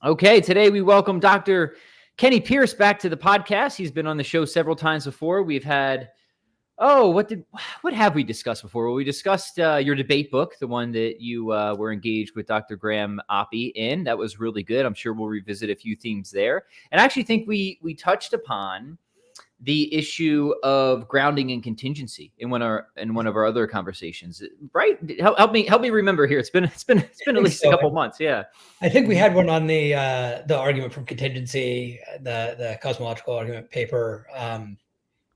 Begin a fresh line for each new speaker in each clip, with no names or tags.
Okay, today we welcome Dr. Kenneth Pearce back to the podcast. He's been on the show several times before. We've had, what have we discussed before? Well, we discussed your debate book, the one that you were engaged with Dr. Graham Oppie in. That was really good. I'm sure we'll revisit a few themes there. And I actually think we touched upon the issue of grounding and contingency in one of our other conversations, right? Help me remember here. It's been at least a couple months. Yeah,
I think we had one on the argument from contingency, the cosmological argument paper.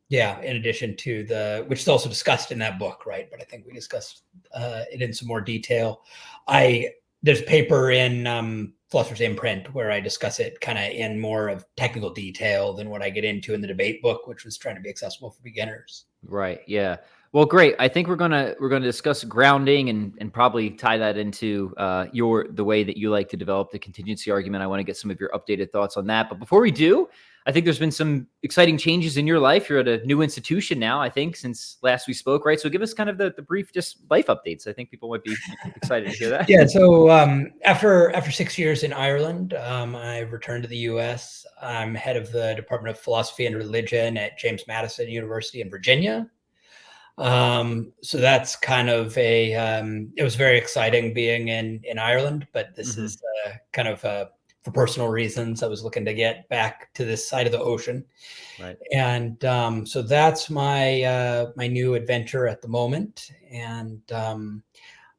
In addition to which is also discussed in that book, right? But I think we discussed it in some more detail. There's a paper in Philosopher's Imprint where I discuss it kind of in more of technical detail than what I get into in the debate book, which was trying to be accessible for beginners.
Right. Yeah. Well, great. I think we're gonna discuss grounding and probably tie that into the way that you like to develop the contingency argument. I want to get some of your updated thoughts on that. But before we do, I think there's been some exciting changes in your life. You're at a new institution now, I think, since last we spoke, right? So give us kind of the brief just life updates. I think people might be excited to hear that.
Yeah. So after 6 years in Ireland, I returned to the U.S. I'm head of the Department of Philosophy and Religion at James Madison University in Virginia. So that's kind of it was very exciting being in Ireland, but this is kind of for personal reasons. I was looking to get back to this side of the ocean.
Right.
And so that's my new adventure at the moment. And I'm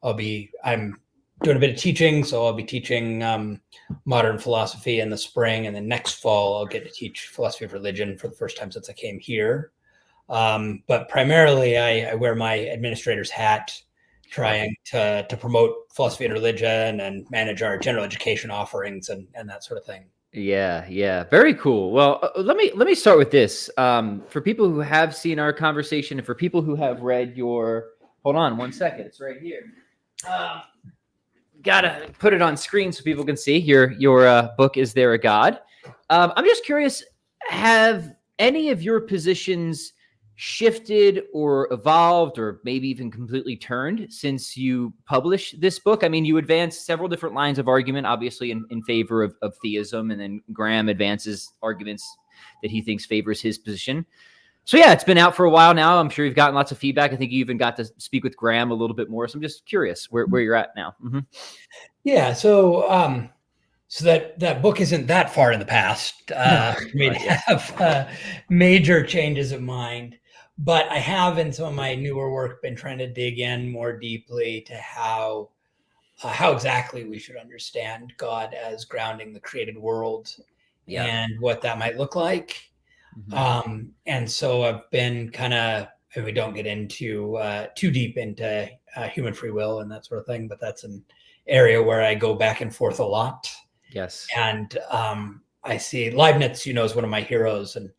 doing a bit of teaching. So I'll be teaching modern philosophy in the spring, and then next fall I'll get to teach philosophy of religion for the first time since I came here. But primarily I wear my administrator's hat, trying to promote philosophy and religion and manage our general education offerings and that sort of thing.
Yeah. Very cool. Well, let me start with this. For people who have seen our conversation and for people who have read hold on 1 second. It's right here. Gotta put it on screen so people can see your book, Is There a God? I'm just curious, have any of your positions shifted or evolved or maybe even completely turned since you published this book? I mean, you advanced several different lines of argument, obviously in favor of theism, and then Graham advances arguments that he thinks favors his position. So yeah, it's been out for a while now. I'm sure you've gotten lots of feedback. I think you even got to speak with Graham a little bit more. So I'm just curious where you're at now. Mm-hmm.
Yeah. So that book isn't that far in the past for me to have major changes of mind. But I have, in some of my newer work, been trying to dig in more deeply to how exactly we should understand God as grounding the created world and what that might look like. Mm-hmm. And so I've been we don't get into too deep into human free will and that sort of thing, but that's an area where I go back and forth a lot.
Yes.
And I see Leibniz, is one of my heroes. And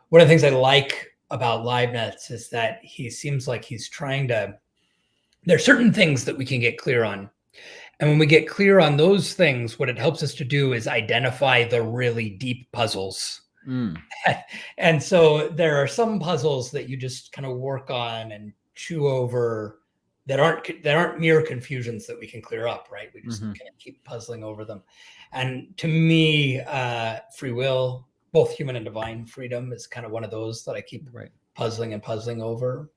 one of the things I like about Leibniz is that he seems like he's trying to, there are certain things that we can get clear on. And when we get clear on those things, what it helps us to do is identify the really deep puzzles. And so there are some puzzles that you just kind of work on and chew over that aren't mere confusions that we can clear up, right? We just kind of keep puzzling over them. And to me, free will, both human and divine freedom, is kind of one of those that I keep puzzling over.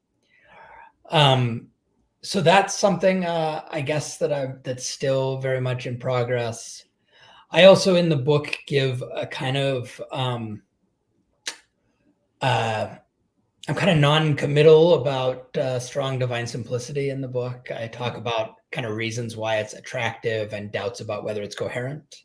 So that's something I guess that's still very much in progress. I also in the book give a kind of I'm kind of non-committal about strong divine simplicity in the book. I talk about kind of reasons why it's attractive and doubts about whether it's coherent.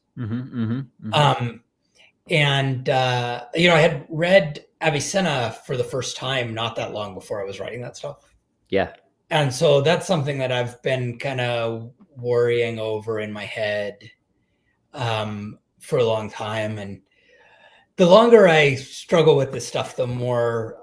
And I had read Avicenna for the first time not that long before I was writing that stuff.
Yeah.
And so that's something that I've been kind of worrying over in my head for a long time. And the longer I struggle with this stuff, the more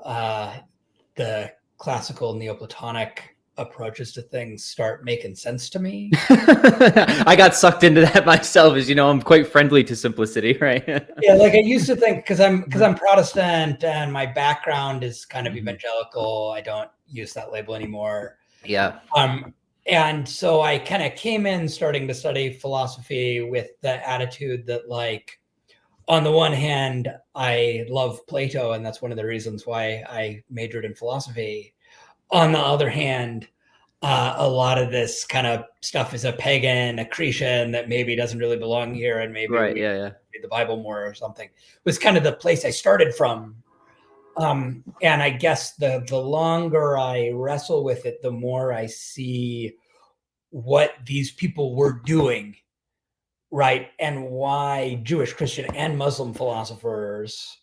the classical Neoplatonic approaches to things start making sense to me.
I got sucked into that myself, as you know. I'm quite friendly to simplicity, right?
Yeah, like I used to think, because I'm Protestant and my background is kind of evangelical. I don't use that label anymore.
Yeah.
And so I kind of came in starting to study philosophy with the attitude that, like, on the one hand, I love Plato, and that's one of the reasons why I majored in philosophy. On the other hand, a lot of this kind of stuff is a pagan accretion that maybe doesn't really belong here, and maybe
Right.
we
Yeah.
read the Bible more or something. It was kind of the place I started from. And I guess the longer I wrestle with it, the more I see what these people were doing, right? And why Jewish, Christian, and Muslim philosophers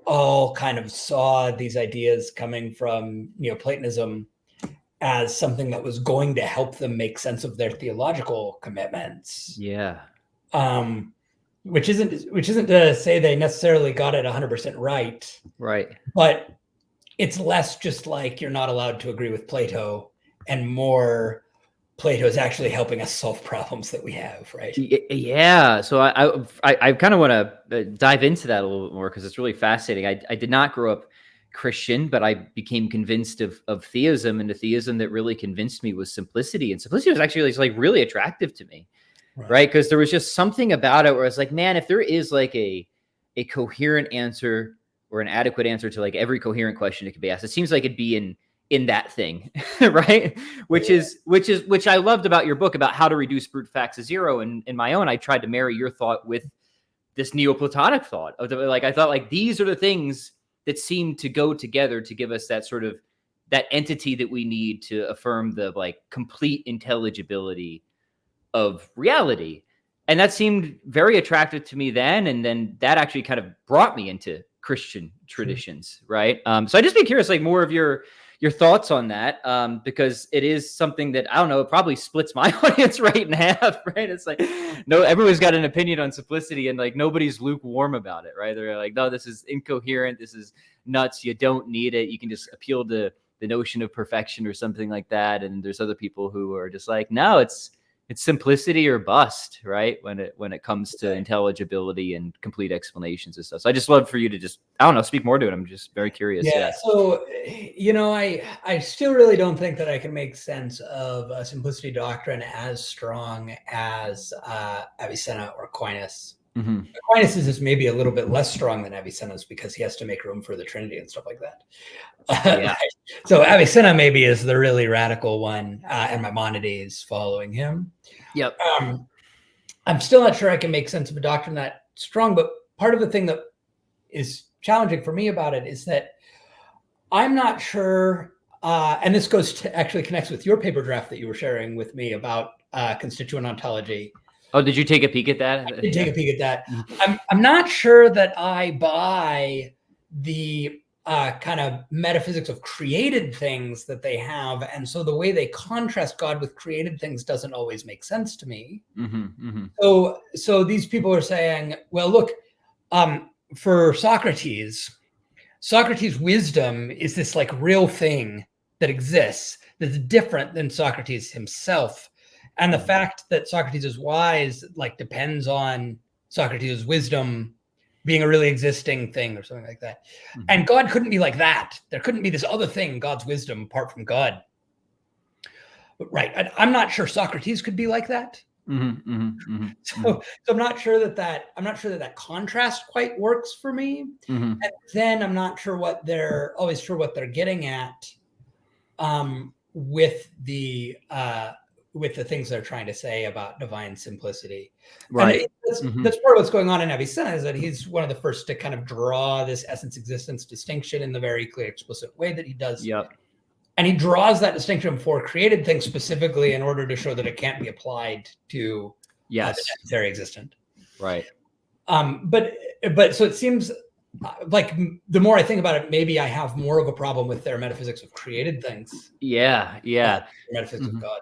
all kind of saw these ideas coming from Neoplatonism as something that was going to help them make sense of their theological commitments.
Yeah.
Which isn't to say they necessarily got it 100% right.
Right.
But it's less just like you're not allowed to agree with Plato, and more Plato is actually helping us solve problems that we have, right?
Yeah. So I kind of want to dive into that a little bit more, because it's really fascinating. I did not grow up Christian, but I became convinced of theism, and the theism that really convinced me was simplicity. And simplicity was actually like really attractive to me, right? Because there was just something about it where it's like, man, if there is like a coherent answer or an adequate answer to like every coherent question that could be asked, it seems like it'd be in that thing, right? Which I loved about your book about how to reduce brute facts to zero. And in my own, I tried to marry your thought with this Neoplatonic thought of like, I thought like these are the things that seem to go together to give us that sort of that entity that we need to affirm the like complete intelligibility of reality. And that seemed very attractive to me then. And then that actually kind of brought me into Christian traditions, right? So I'd just be curious, like more of your thoughts on that, because it is something that, I don't know, it probably splits my audience right in half, right? It's like, no, everyone's got an opinion on simplicity, and like nobody's lukewarm about it, right? They're like, no, this is incoherent, this is nuts, you don't need it, you can just appeal to the notion of perfection or something like that. And there's other people who are just like, no, it's simplicity or bust, right? When it comes to intelligibility and complete explanations and stuff. So I just love for you to just, I don't know, speak more to it. I'm just very curious.
Yeah. So, I still really don't think that I can make sense of a simplicity doctrine as strong as Avicenna or Aquinas.
Mm-hmm.
Aquinas is maybe a little bit less strong than Avicenna's because he has to make room for the Trinity and stuff like that.
Yeah.
So Avicenna maybe is the really radical one, and Maimonides following him.
Yep.
I'm still not sure I can make sense of a doctrine that strong, but part of the thing that is challenging for me about it is that I'm not sure, and this actually connects with your paper draft that you were sharing with me about constituent ontology.
Oh, did you take a peek at that?
I did take a peek at that. I'm not sure that I buy the kind of metaphysics of created things that they have, and so the way they contrast God with created things doesn't always make sense to me.
Mm-hmm, mm-hmm.
So these people are saying, well, look, for Socrates' wisdom is this like real thing that exists that's different than Socrates himself. And the fact that Socrates is wise, like, depends on Socrates' wisdom being a really existing thing or something like that. Mm-hmm. And God couldn't be like that. There couldn't be this other thing, God's wisdom, apart from God. Right. I'm not sure Socrates could be like that.
Mm-hmm, mm-hmm, mm-hmm.
So I'm not sure that contrast quite works for me.
Mm-hmm.
And then I'm not sure what they're getting at with the things they're trying to say about divine simplicity.
Right.
That's part of what's going on in Avicenna, is that he's one of the first to kind of draw this essence existence distinction in the very clear, explicit way that he does.
Yep.
And he draws that distinction for created things specifically in order to show that it can't be applied to the necessary existent.
Right.
But so it seems like the more I think about it, maybe I have more of a problem with their metaphysics of created things.
Yeah.
Metaphysics of God.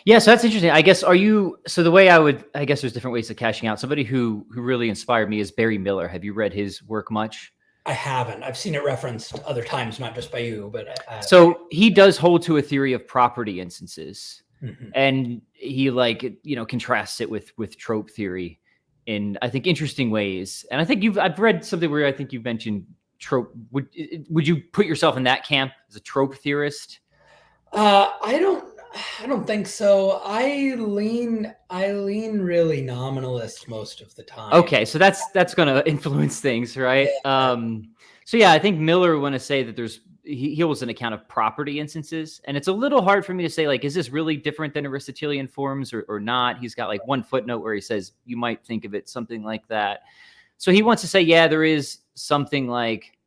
Yeah, so that's interesting. I guess so the way I guess there's different ways of cashing out. Somebody who really inspired me is Barry Miller. Have you read his work much?
I haven't. I've seen it referenced other times, not just by you, but
so he does hold to a theory of property instances,
mm-hmm.
and he contrasts it with trope theory in, I think, interesting ways. And I think I've read something where I think you've mentioned trope. Would you put yourself in that camp as a trope theorist?
I don't think so. I lean really nominalist most of the time.
Okay, so that's going to influence things, right?
Yeah.
So yeah, I think Miller want to say that he holds an account of property instances, and it's a little hard for me to say, like, is this really different than Aristotelian forms or not? He's got like one footnote where he says you might think of it something like that. So he wants to say, yeah, there is something like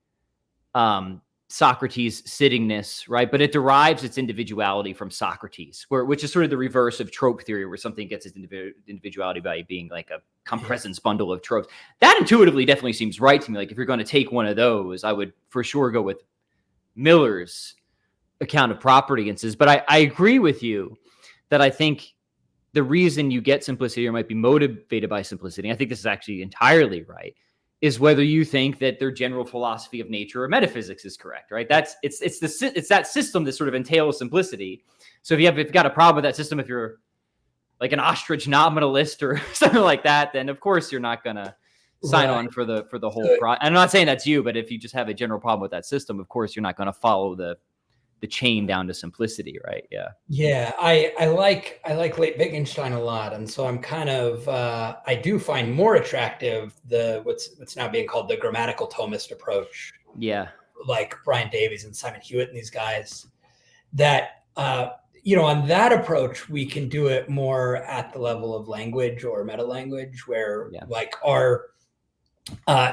Socrates' sittingness, right? But it derives its individuality from Socrates, which is sort of the reverse of trope theory, where something gets its individuality by being like a compresence bundle of tropes. That intuitively definitely seems right to me. Like if you're going to take one of those, I would for sure go with Miller's account of property instances. But I agree with you that I think the reason you get simplicity or might be motivated by simplicity, I think this is actually entirely right, is whether you think that their general philosophy of nature or metaphysics is correct, right? It's that system that sort of entails simplicity. So if you've got a problem with that system, if you're like an ostrich nominalist or something like that, then of course you're not going to sign on for the whole pro. I'm not saying that's you, but if you just have a general problem with that system, of course you're not going to follow the chain down to simplicity, right?
Yeah, I like late Wittgenstein a lot, and so I'm kind of I do find more attractive the what's now being called the grammatical Thomist approach.
Yeah,
like Brian Davies and Simon Hewitt and these guys. That on that approach we can do it more at the level of language or meta language, where like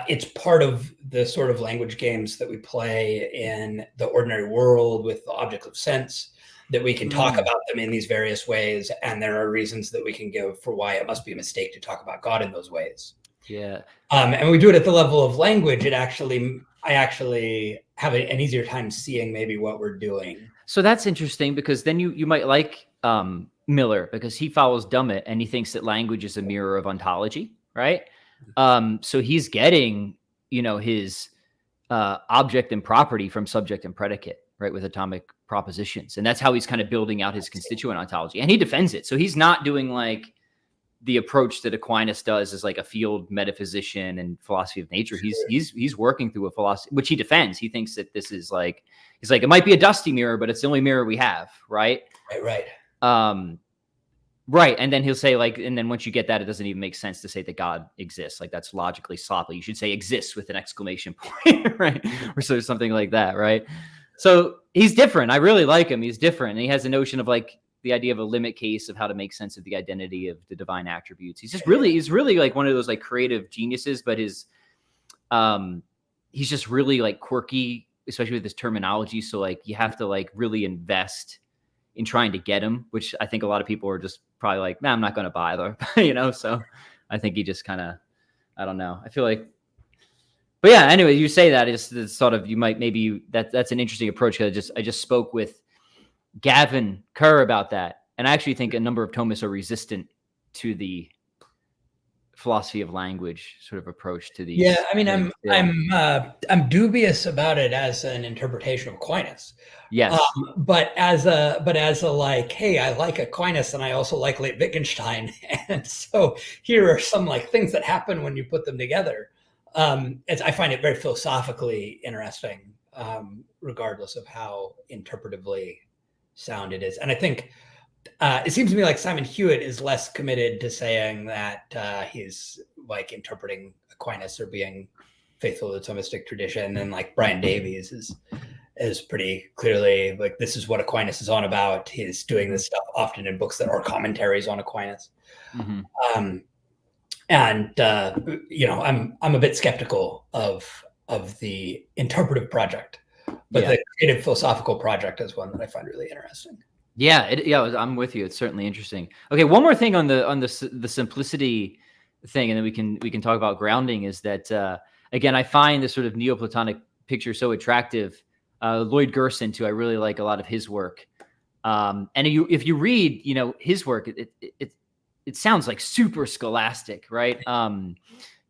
it's part of the sort of language games that we play in the ordinary world with the objects of sense, that we can talk about them in these various ways. And there are reasons that we can give for why it must be a mistake to talk about God in those ways.
Yeah.
And we do it at the level of language. I actually have an easier time seeing maybe what we're doing.
So that's interesting, because then you might like Miller, because he follows Dummett and he thinks that language is a mirror of ontology, right? So he's getting, his object and property from subject and predicate, right, with atomic propositions. And that's how he's kind of building out his constituent ontology. And he defends it. So he's not doing like the approach that Aquinas does as like a field metaphysician and philosophy of nature. He's working through a philosophy, which he defends. He thinks that this is like, he's like, it might be a dusty mirror, but it's the only mirror we have, right?
Right.
Right. And then he'll say like, and then once you get that, it doesn't even make sense to say that God exists. Like that's logically sloppy. You should say exists with an exclamation point, right? Or so something like that, right? So he's different. I really like him. He's different. And he has a notion of like the idea of a limit case of how to make sense of the identity of the divine attributes. He's really like one of those like creative geniuses, but he's just really like quirky, especially with his terminology. So like you have to like really invest in trying to get him, which I think a lot of people are just probably like, man, I'm not going to bother, So I think he just kind of, I don't know. I feel like, but yeah, anyway, you say that it's sort of, that's an interesting approach. I just spoke with Gavin Kerr about that. And I actually think a number of Thomists are resistant to the philosophy of language sort of approach to these.
Yeah, I mean, I'm dubious about it as an interpretation of Aquinas.
Yes,
but as a like, hey, I like Aquinas and I also like late Wittgenstein, and so here are some like things that happen when you put them together. I find it very philosophically interesting, regardless of how interpretively sound it is. And I think it seems to me like Simon Hewitt is less committed to saying that he's like interpreting Aquinas or being faithful to the Thomistic tradition, and like Brian Davies is pretty clearly like, this is what Aquinas is on about. He's doing this stuff often in books that are commentaries on Aquinas. Mm-hmm. I'm a bit skeptical of the interpretive project, but the creative philosophical project is one that I find really interesting.
Yeah, I'm with you. It's certainly interesting. Okay, one more thing on the simplicity thing, and then we can talk about grounding. Is that again, I find this sort of Neoplatonic picture so attractive. Lloyd Gerson too. I really like a lot of his work. And if you read, his work, it sounds like super scholastic, right?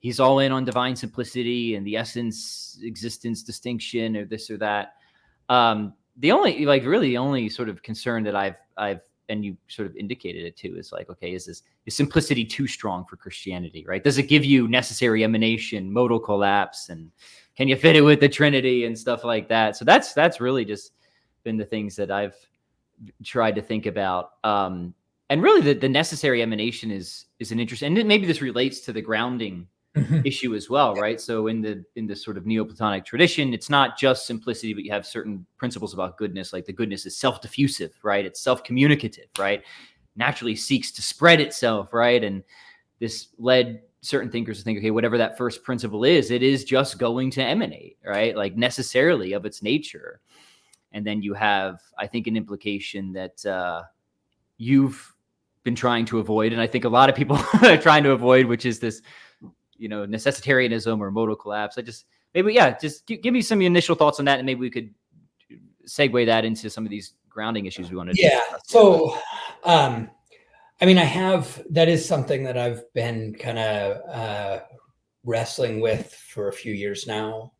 He's all in on divine simplicity and the essence, existence, distinction, or this or that. The only sort of concern that I've and you sort of indicated it too, is like, okay, is simplicity too strong for Christianity, right? Does it give you necessary emanation, modal collapse, and can you fit it with the Trinity and stuff like that? So that's really just been the things that I've tried to think about. And really the necessary emanation is an interesting, and maybe this relates to the grounding issue as well, right? So in the sort of Neoplatonic tradition, it's not just simplicity, but you have certain principles about goodness, like the goodness is self-diffusive, right? It's self-communicative, right? Naturally seeks to spread itself, right? And this led certain thinkers to think, okay, whatever that first principle is, it is just going to emanate, right? Like necessarily of its nature. And then you have, I think, an implication that you've been trying to avoid, and I think a lot of people are trying to avoid, which is this, necessitarianism or modal collapse. Just give me some initial thoughts on that, and maybe we could segue that into some of these grounding issues we wanted to discuss.
So, that is something that I've been kind of wrestling with for a few years now.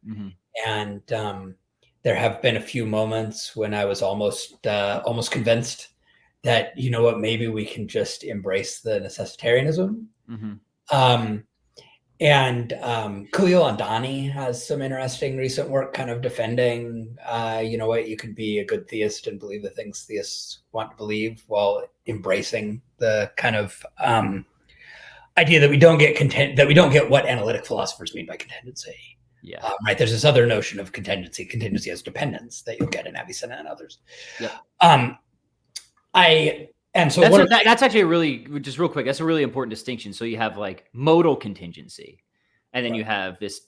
And there have been a few moments when I was almost convinced that, maybe we can just embrace the necessitarianism. And Khalil Andani has some interesting recent work kind of defending, you can be a good theist and believe the things theists want to believe while embracing the kind of idea that we don't get what analytic philosophers mean by contingency.
Yeah.
Right. There's this other notion of contingency as dependence that you'll get in Avicenna and others.
Yeah.
That's
actually just real quick, that's a really important distinction. So you have like modal contingency, and then you have this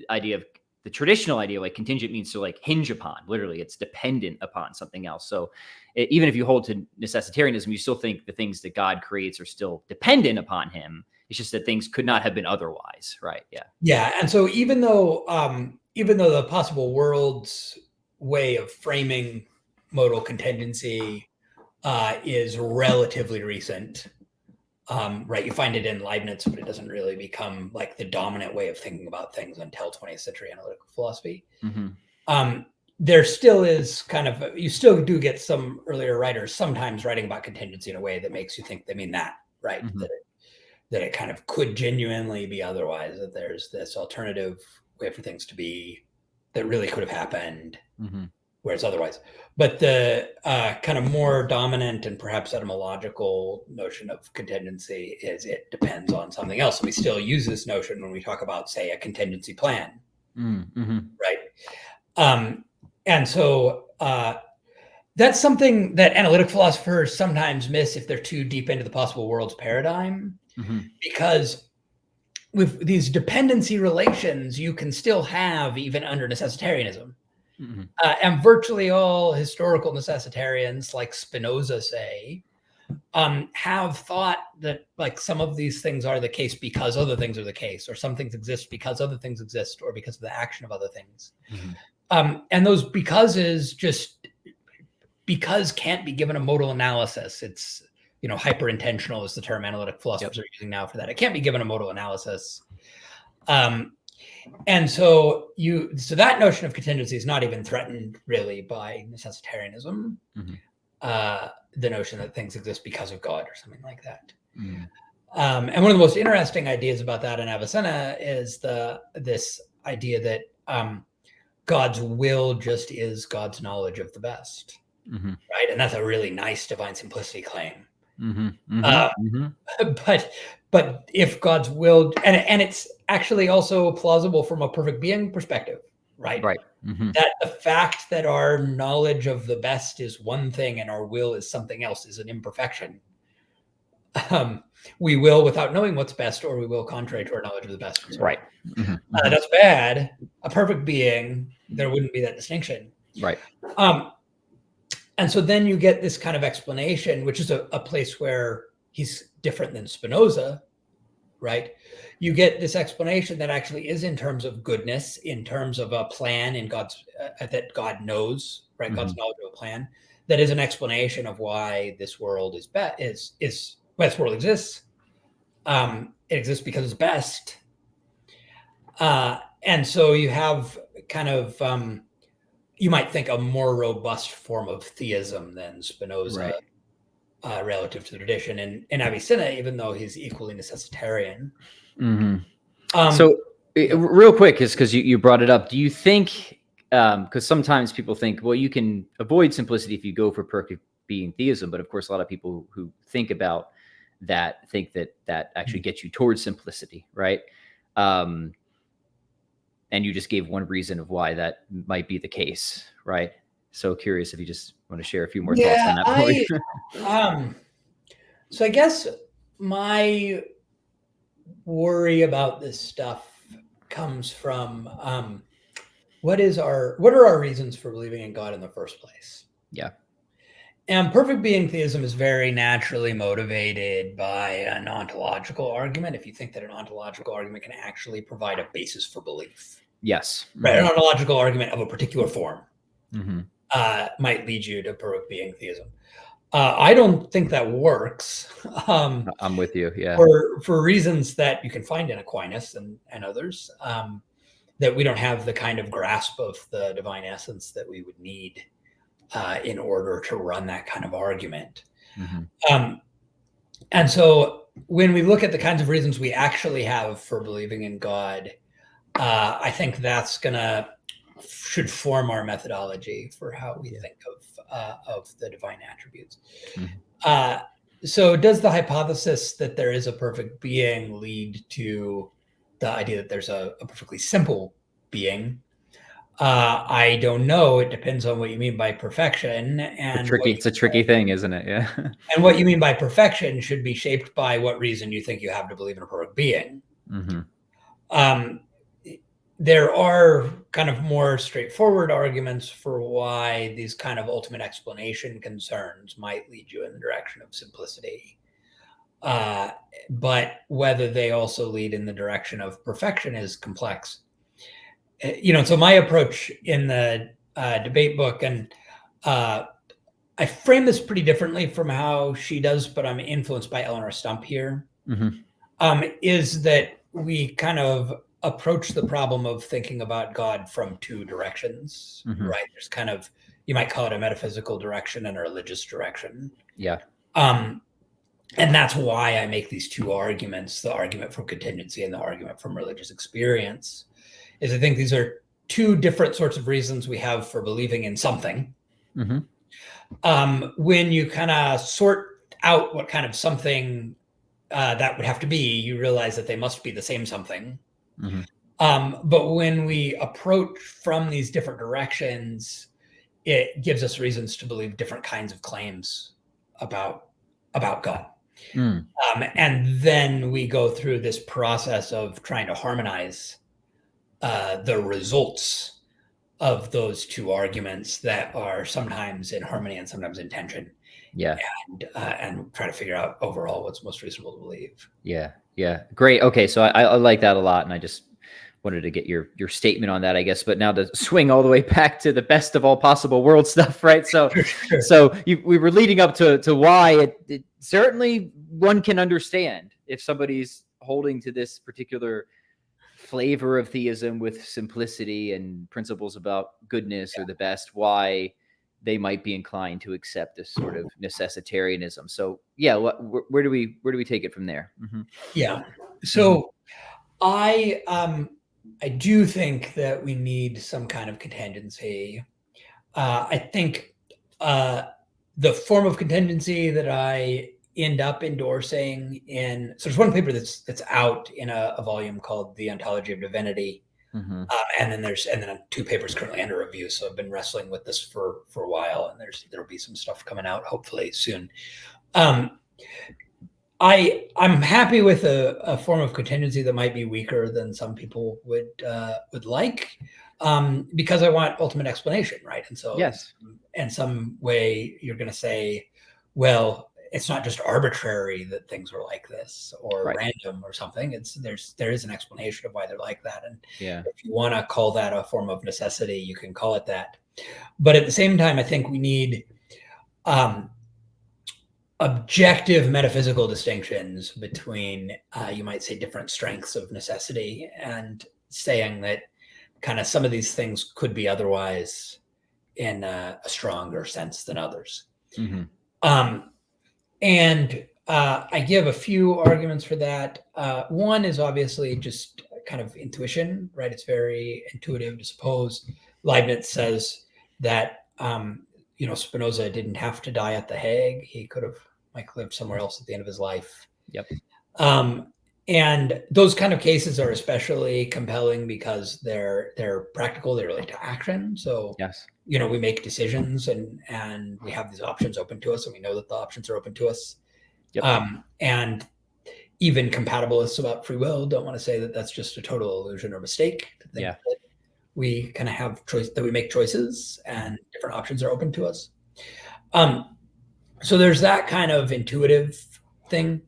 idea of the traditional idea, like contingent means to like hinge upon, literally it's dependent upon something else. So even if you hold to necessitarianism, you still think the things that God creates are still dependent upon him. It's just that things could not have been otherwise. Right. Yeah.
Yeah. And so even though the possible worlds way of framing modal contingency is relatively recent, right? You find it in Leibniz, but it doesn't really become like the dominant way of thinking about things until 20th century analytical philosophy. There still is you still do get some earlier writers sometimes writing about contingency in a way that makes you think they mean that, right? That it kind of could genuinely be otherwise, that there's this alternative way for things to be that really could have happened where it's otherwise. But the kind of more dominant and perhaps etymological notion of contingency is it depends on something else. We still use this notion when we talk about, say, a contingency plan, right? And so that's something that analytic philosophers sometimes miss if they're too deep into the possible worlds paradigm. Because with these dependency relations, you can still have even under necessitarianism. And virtually all historical necessitarians, like Spinoza, say, have thought that like some of these things are the case because other things are the case, or some things exist because other things exist, or because of the action of other things. And those becauses just because can't be given a modal analysis. It's hyper-intentional is the term analytic philosophers are using now for that. It can't be given a modal analysis. And so that notion of contingency is not even threatened really by necessitarianism. The notion that things exist because of God or something like that. And one of the most interesting ideas about that in Avicenna is this idea that God's will just is God's knowledge of the best. Right. And that's a really nice divine simplicity claim. But if God's will, and it's actually also plausible from a perfect being perspective, right? That the fact that our knowledge of the best is one thing and our will is something else is an imperfection. We will without knowing what's best, or we will contrary to our knowledge of the best.
Right.
That's bad. A perfect being, there wouldn't be that distinction.
Right.
And so then you get this kind of explanation, which is a place where he's different than Spinoza, right? You get this explanation that actually is in terms of goodness, in terms of a plan in God's that God knows, right? God's knowledge of a plan. That is an explanation of why this world is why this world exists. It exists because it's best. And so you have kind of you might think a more robust form of theism than Spinoza, relative to the tradition. And in Avicenna, even though he's equally necessitarian.
So real quick, is because you brought it up. Do you think, because sometimes people think, well, you can avoid simplicity if you go for being theism. But of course, a lot of people who think about that think that actually gets you towards simplicity, right? And you just gave one reason of why that might be the case, right? So curious if you just want to share a few more thoughts on that point.
So I guess my worry about this stuff comes from what are our reasons for believing in God in the first place?
Yeah.
And perfect being theism is very naturally motivated by an ontological argument. If you think that an ontological argument can actually provide a basis for belief.
Yes.
Right. An ontological argument of a particular form
Mm-hmm.
Might lead you to perfect being theism. I don't think that works.
I'm with you. Yeah.
For reasons that you can find in Aquinas and others, that we don't have the kind of grasp of the divine essence that we would need in order to run that kind of argument.
Mm-hmm.
And so when we look at the kinds of reasons we actually have for believing in God, I think that's should form our methodology for how we think of the divine attributes. Mm-hmm. So does the hypothesis that there is a perfect being lead to the idea that there's a perfectly simple being? I don't know. It depends on what you mean by perfection. And
it's a tricky thing, isn't it? Yeah.
And what you mean by perfection should be shaped by what reason you think you have to believe in a perfect being. Mm-hmm. There are kind of more straightforward arguments for why these kind of ultimate explanation concerns might lead you in the direction of simplicity. But whether they also lead in the direction of perfection is complex. So my approach in the debate book, and I frame this pretty differently from how she does, but I'm influenced by Eleanor Stump here, mm-hmm. Is that we kind of approach the problem of thinking about God from two directions, mm-hmm. right? There's kind of, you might call it a metaphysical direction and a religious direction.
Yeah.
And that's why I make these two arguments, the argument from contingency and the argument from religious experience, is I think these are two different sorts of reasons we have for believing in something. Mm-hmm. When you kind of sort out what kind of something that would have to be, you realize that they must be the same something. Mm-hmm. But when we approach from these different directions, it gives us reasons to believe different kinds of claims about God. Mm. And then we go through this process of trying to harmonize the results of those two arguments that are sometimes in harmony and sometimes in tension.
Yeah.
And try to figure out overall what's most reasonable to believe.
Yeah. Yeah. Great. Okay. So I like that a lot. And I just wanted to get your statement on that, I guess, but now to swing all the way back to the best of all possible world stuff, right? So, sure. So we were leading up to why it certainly one can understand if somebody's holding to this particular flavor of theism with simplicity and principles about goodness or the best, why they might be inclined to accept this sort of necessitarianism. So yeah, where do we take it from there? Mm-hmm.
Yeah. So I do think that we need some kind of contingency. I think the form of contingency that I end up endorsing so there's one paper that's out in a volume called The Ontology of Divinity. Mm-hmm. And then two papers currently under review. So I've been wrestling with this for a while, and there'll be some stuff coming out hopefully soon. I'm happy with a form of contingency that might be weaker than some people would like, because I want ultimate explanation, right? And so,
yes,
in some way, you're going to say, well, it's not just arbitrary that things are like this or right. random or something. There is an explanation of why they're like that, and if you want to call that a form of necessity, you can call it that. But at the same time, I think we need objective metaphysical distinctions between, you might say, different strengths of necessity, and saying that kind of some of these things could be otherwise in a stronger sense than others. Mm-hmm. And I give a few arguments for that. One is obviously just kind of intuition, right? It's very intuitive to suppose. Leibniz says that Spinoza didn't have to die at The Hague. He could have lived somewhere else at the end of his life.
Yep.
And those kind of cases are especially compelling because they're practical, they relate to action. So
yes,
we make decisions and we have these options open to us, and we know that the options are open to us.
Yep.
And even compatibilists about free will don't want to say that that's just a total illusion or mistake. To think that we kind of have choice, that we make choices and different options are open to us. So there's that kind of intuitive thing.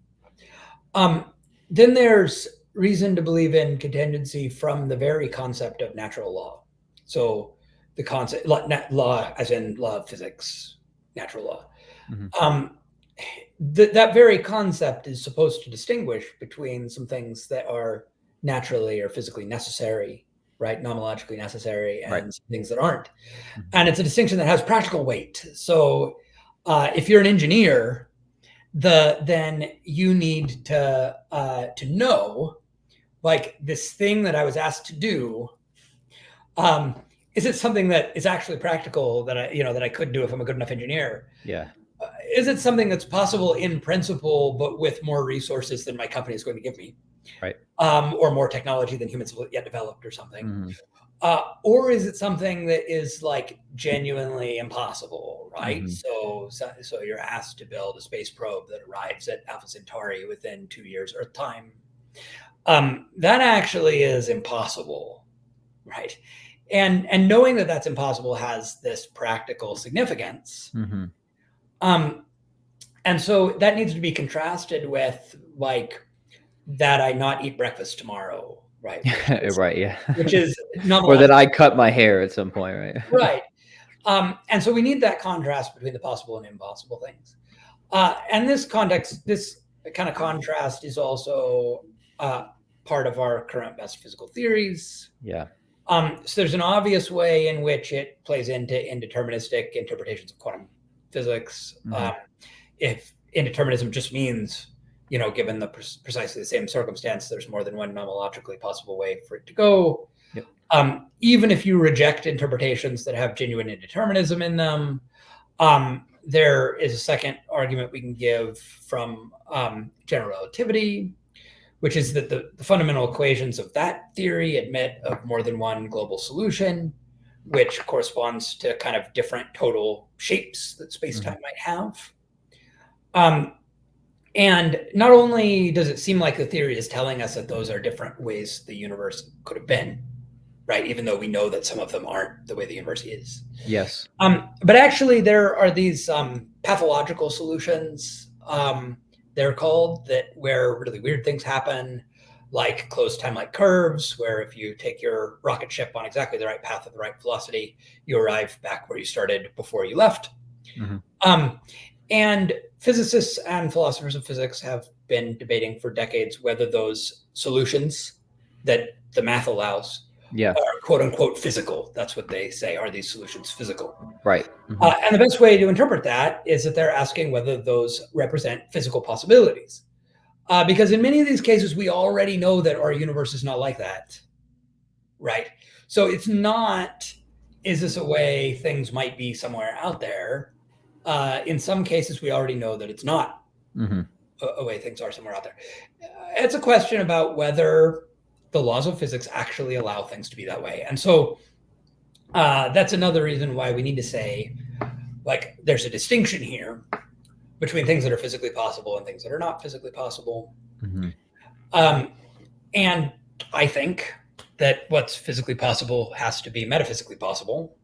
Then there's reason to believe in contingency from the very concept of natural law. So the concept, law as in law of physics, natural law. Mm-hmm. That very concept is supposed to distinguish between some things that are naturally or physically necessary, right? Nomoologically necessary, and some things that aren't. Mm-hmm. And it's a distinction that has practical weight. So if you're an engineer, then you need to know, like, this thing that I was asked to do, is it something that is actually practical that I could do if I'm a good enough engineer?
Yeah.
Is it something that's possible in principle, but with more resources than my company is going to give me?
Right.
Or more technology than humans have yet developed or something. Mm-hmm. Or is it something that is like genuinely impossible, right? Mm-hmm. So you're asked to build a space probe that arrives at Alpha Centauri within 2 years Earth time. That actually is impossible, right? And knowing that that's impossible has this practical significance. Mm-hmm. And so that needs to be contrasted with, like, that I not eat breakfast tomorrow. Right.
Right. Yeah.
Which is
or that I cut my hair at some point. Right.
Right. And so we need that contrast between the possible and impossible things. And this kind of contrast is also part of our current metaphysical theories.
Yeah.
So there's an obvious way in which it plays into indeterministic interpretations of quantum physics. Mm-hmm. If indeterminism just means, given the precisely the same circumstance, there's more than one nomologically possible way for it to go. Yep. Even if you reject interpretations that have genuine indeterminism in them, there is a second argument we can give from general relativity, which is that the fundamental equations of that theory admit of more than one global solution, which corresponds to kind of different total shapes that space-time might have. And not only does it seem like the theory is telling us that those are different ways the universe could have been, right? Even though we know that some of them aren't the way the universe is.
Yes.
But actually there are these pathological solutions, they're called, that where really weird things happen, like closed time-like curves, where if you take your rocket ship on exactly the right path at the right velocity, you arrive back where you started before you left. Mm-hmm. And physicists and philosophers of physics have been debating for decades whether those solutions that the math allows are quote unquote physical. That's what they say. Are these solutions physical?
Right. Mm-hmm.
And the best way to interpret that is that they're asking whether those represent physical possibilities. Because in many of these cases, we already know that our universe is not like that. Right. So it's not, is this a way things might be somewhere out there? In some cases, we already know that it's not a way things are somewhere out there. It's a question about whether the laws of physics actually allow things to be that way. And so that's another reason why we need to say, like, there's a distinction here between things that are physically possible and things that are not physically possible. Mm-hmm. And I think that what's physically possible has to be metaphysically possible,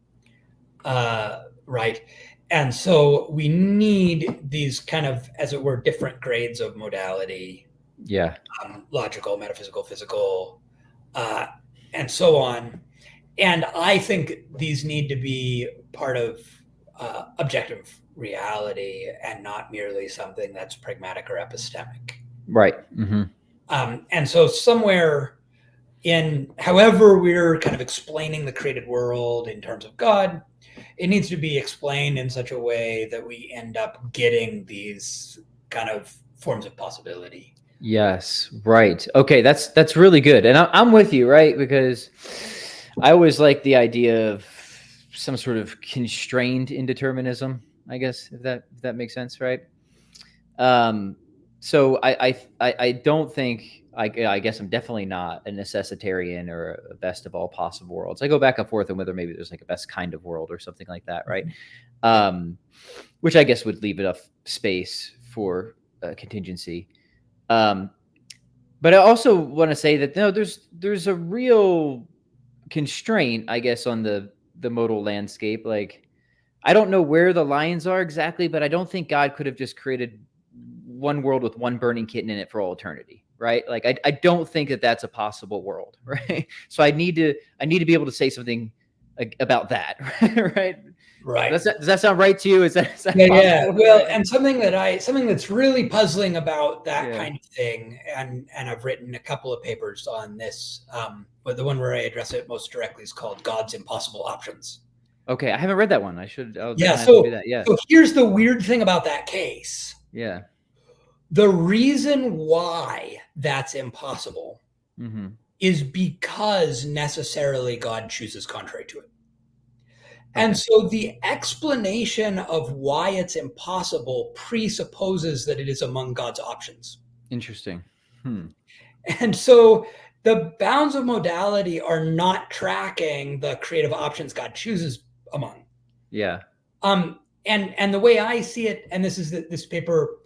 right? And so we need these kind of, as it were, different grades of modality.
Yeah.
Logical, metaphysical, physical, and so on. And I think these need to be part of objective reality and not merely something that's pragmatic or epistemic.
Right. Mm-hmm.
And so somewhere in, however we're kind of explaining the created world in terms of God, it needs to be explained in such a way that we end up getting these kind of forms of possibility.
Yes. Right. Okay. That's really good. And I'm with you, right? Because I always like the idea of some sort of constrained indeterminism, I guess, if that makes sense, right? So I don't think I guess I'm definitely not a necessitarian or a best of all possible worlds. I go back and forth on whether maybe there's like a best kind of world or something like that, right? Which I guess would leave enough space for contingency. But I also want to say that no, there's a real constraint, I guess, on the modal landscape. Like, I don't know where the lines are exactly, but I don't think God could have just created one world with one burning kitten in it for all eternity, right? Like, I don't think that that's a possible world, right? So I need to be able to say something about that, right?
Right.
Does that sound right to you? Is that
Yeah. Well,
right?
and something that's really puzzling about that kind of thing, and I've written a couple of papers on this, but the one where I address it most directly is called God's Impossible Options.
Okay, I haven't read that one. I'll
Yeah.
have to do that. Yeah.
So here's the weird thing about that case.
Yeah.
The reason why that's impossible is because necessarily God chooses contrary to it. And so the explanation of why it's impossible presupposes that it is among God's options.
Interesting.
And so the bounds of modality are not tracking the creative options God chooses among.
Yeah.
And the way I see it, and this is this paper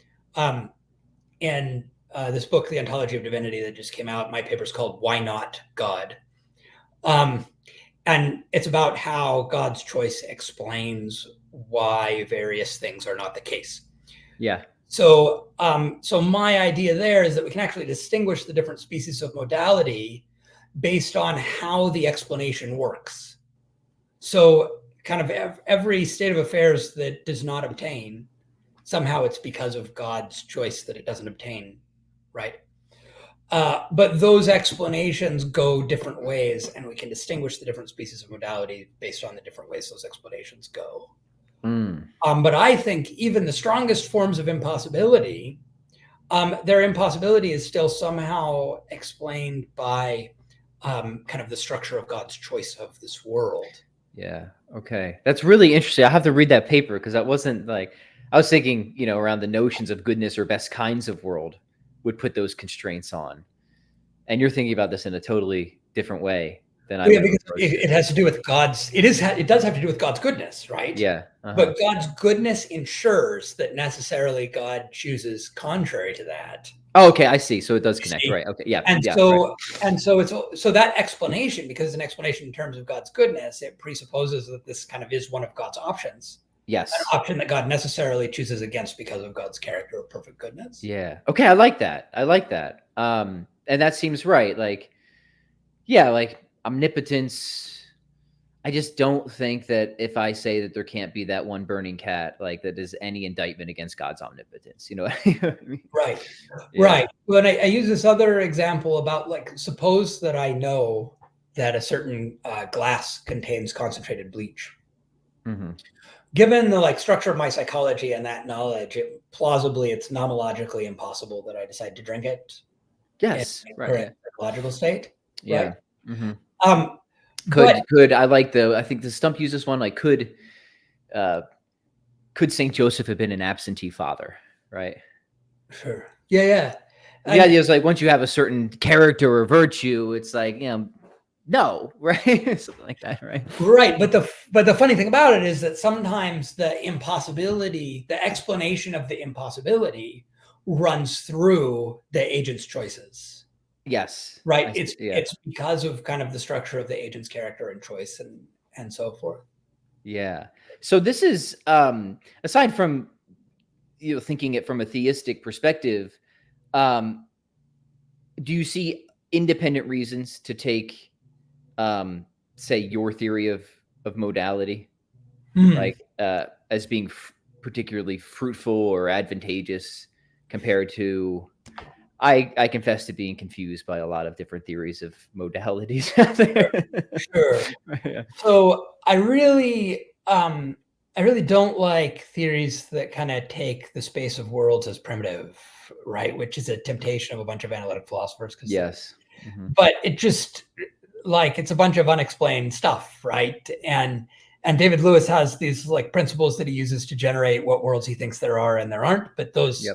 in this book, The Ontology of Divinity, that just came out. My paper is called Why Not God? And it's about how God's choice explains why various things are not the case.
Yeah.
So my idea there is that we can actually distinguish the different species of modality based on how the explanation works. So kind of every state of affairs that does not obtain, somehow it's because of God's choice that it doesn't obtain, right? But those explanations go different ways, and we can distinguish the different species of modality based on the different ways those explanations go. But I think even the strongest forms of impossibility, their impossibility is still somehow explained by kind of the structure of God's choice of this world.
Yeah. Okay. That's really interesting. I have to read that paper because that wasn't like, I was thinking, around the notions of goodness or best kinds of world would put those constraints on. And you're thinking about this in a totally different way than I would.
Because it has to do with it does have to do with God's goodness, right?
Yeah.
But God's goodness ensures that necessarily God chooses contrary to that.
Oh, okay. I see. So it does connect. Right. Okay. Yeah.
And
yeah,
so,
right.
and so so that explanation, because it's an explanation in terms of God's goodness, it presupposes that this kind of is one of God's options.
Yes.
An option that God necessarily chooses against because of God's character of perfect goodness.
Yeah. Okay. I like that. And that seems right. Like, yeah, like omnipotence. I just don't think that if I say that there can't be that one burning cat, like that is any indictment against God's omnipotence. You know what I mean?
Right.
Yeah.
Right. Well, I use this other example about, like, suppose that I know that a certain glass contains concentrated bleach. Given the structure of my psychology and that knowledge, plausibly it's nomologically impossible that I decide to drink it.
Yes,
in current psychological state.
Yeah.
Right?
Could I think the Stump uses one, like, could Saint Joseph have been an absentee father, right?
Sure. Yeah.
The idea is, like, once you have a certain character or virtue, it's like, no, right? Something like that, right?
Right. But the funny thing about it is that sometimes the impossibility, the explanation of the impossibility runs through the agent's choices.
Yes.
Right. It's because of kind of the structure of the agent's character and choice and so forth.
Yeah. So this is, aside from, thinking it from a theistic perspective, do you see independent reasons to take, say, your theory of modality, like, as being particularly fruitful or advantageous compared to, I confess to being confused by a lot of different theories of modalities out there.
Sure.
Yeah.
So I really don't like theories that kind of take the space of worlds as primitive, right? Which is a temptation of a bunch of analytic philosophers.
Yes.
But it just, like, it's a bunch of unexplained stuff, right? And And David Lewis has these like principles that he uses to generate what worlds he thinks there are and there aren't. But those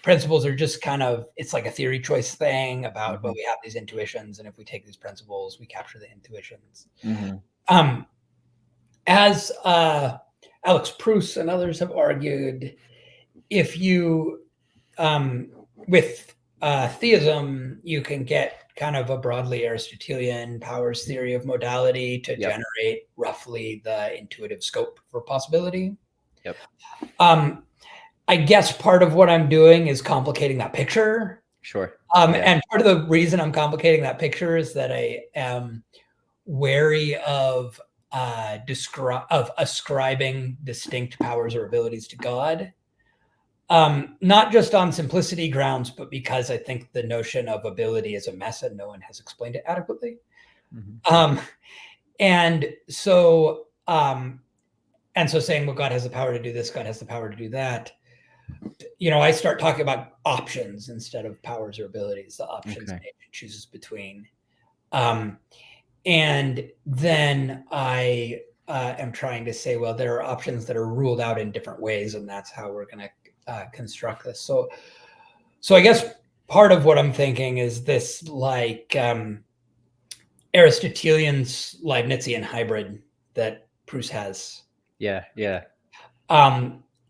principles are just kind of, it's like a theory choice thing about, well, we have these intuitions, and if we take these principles, we capture the intuitions. As Alex Proust and others have argued, if you, with theism, you can get kind of a broadly Aristotelian powers theory of modality to generate roughly the intuitive scope for possibility. I guess part of what I'm doing is complicating that picture.
Sure.
And part of the reason I'm complicating that picture is that I am wary of ascribing distinct powers or abilities to God. Not just on simplicity grounds, but because I think the notion of ability is a mess and no one has explained it adequately. And so saying, well, God has the power to do this, God has the power to do that. I start talking about options instead of powers or abilities, the options nature chooses between. And then I am trying to say, well, there are options that are ruled out in different ways, and that's how we're going to construct this. So I guess part of what I'm thinking is this like Aristotelian's Leibnizian hybrid that Proust has.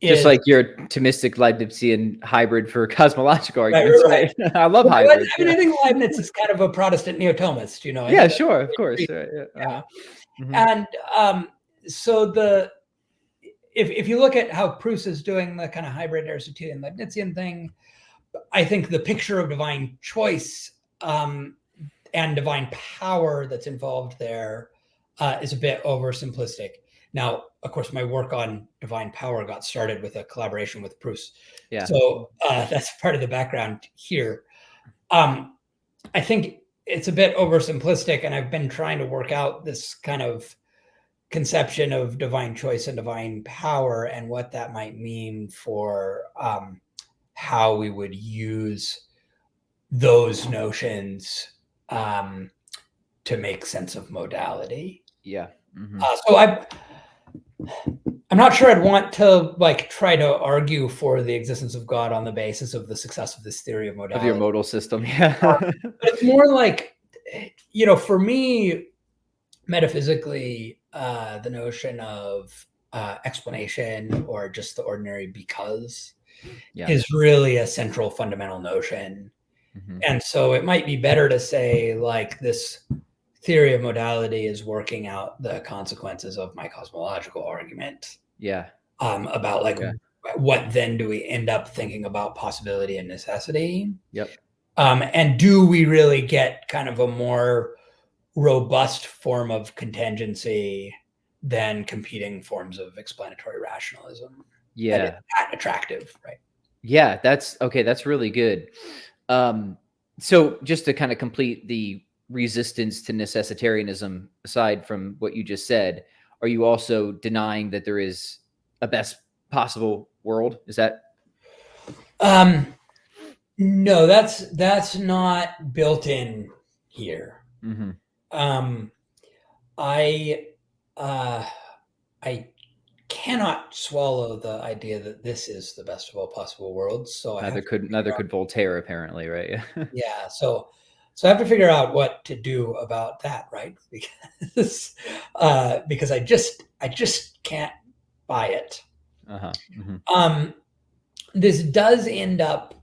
Just like your Thomistic Leibnizian hybrid for cosmological arguments. Right. I love hybrids.
I think Leibniz is kind of a Protestant neo-Thomist,
Yeah, sure, of course.
And so if you look at how Proust is doing the kind of hybrid Aristotelian Leibnizian thing, I think the picture of divine choice and divine power that's involved there is a bit oversimplistic. Now, of course, my work on divine power got started with a collaboration with Proust. So that's part of the background here. I think it's a bit oversimplistic, and I've been trying to work out this kind of conception of divine choice and divine power and what that might mean for how we would use those notions to make sense of modality. So I'm not sure I'd want to like try to argue for the existence of God on the basis of the success of this theory of modality.
Of your modal system,
But it's more like, for me, metaphysically, the notion of explanation or just the ordinary because is really a central fundamental notion. And so it might be better to say like this theory of modality is working out the consequences of my cosmological argument. About like what then do we end up thinking about possibility and necessity? And do we really get kind of a more robust form of contingency than competing forms of explanatory rationalism? That attractive, right?
That's okay. That's really good. So just to kind of complete the resistance to necessitarianism, aside from what you just said, are you also denying that there is a best possible world? Is that?
No, that's not built in here. I cannot swallow the idea that this is the best of all possible worlds. So
neither could Voltaire, apparently, right?
So I have to figure out what to do about that, right? Because I just can't buy it. This does end up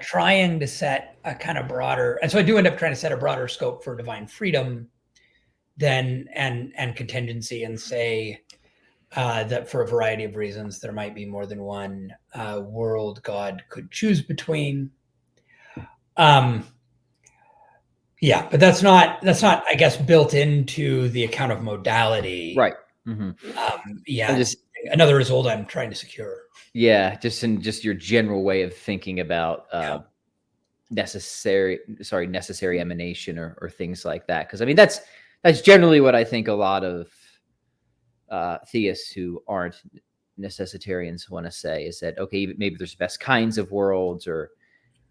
trying to set a kind of broader, and so I do end up trying to set a broader scope for divine freedom than and contingency, and say that for a variety of reasons there might be more than one world God could choose between. But that's not, I guess, built into the account of modality.
Right.
Another result I'm trying to secure.
Just in your general way of thinking about necessary emanation or things like that. Because I mean, that's generally what I think a lot of theists who aren't necessitarians want to say, is that, okay, maybe there's best kinds of worlds, or,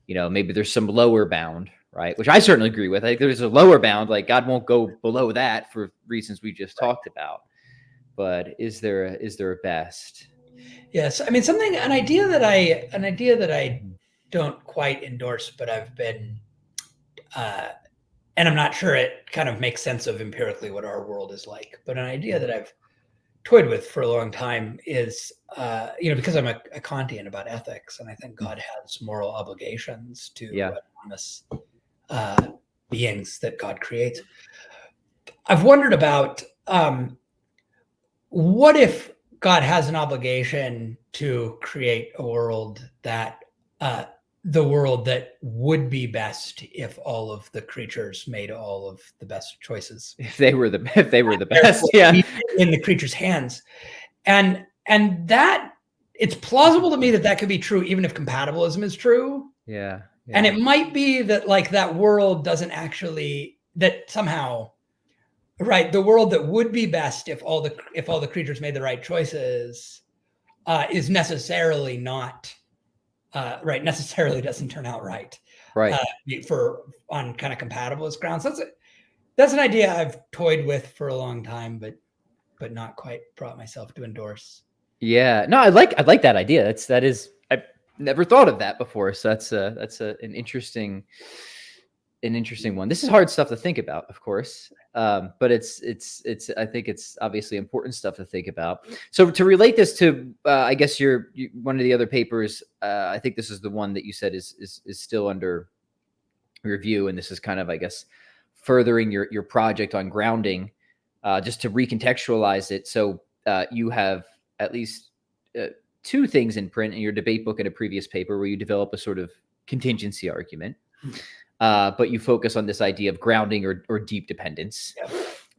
maybe there's some lower bound, right? Which I certainly agree with. I think there's a lower bound, like God won't go below that for reasons we just talked about. but is there a best?
Yes, I mean an idea that I don't quite endorse, but I've been, and I'm not sure it kind of makes sense of empirically what our world is like. But an idea that I've toyed with for a long time is, because I'm a Kantian about ethics, and I think God has moral obligations to anonymous beings that God creates. I've wondered about what if God has an obligation to create a world that the world that would be best if all of the creatures made all of the best choices.
If they were the best, yeah,
in the creature's hands, and that it's plausible to me that could be true even if compatibilism is true.
Yeah.
And it might be that like that world doesn't actually, that somehow, right, the world that would be best if all the creatures made the right choices is necessarily not right. Necessarily doesn't turn out right.
Right.
On kind of compatibilist grounds. That's an idea I've toyed with for a long time, but not quite brought myself to endorse.
Yeah. No, I like that idea. I've never thought of that before. So that's an interesting one. This is hard stuff to think about, of course. But it's I think it's obviously important stuff to think about. So to relate this to, I guess one of the other papers, I think this is the one that you said is still under review. And this is kind of, I guess, furthering your project on grounding, just to recontextualize it. So you have at least two things in print in your debate book in a previous paper where you develop a sort of contingency argument. But you focus on this idea of grounding or deep dependence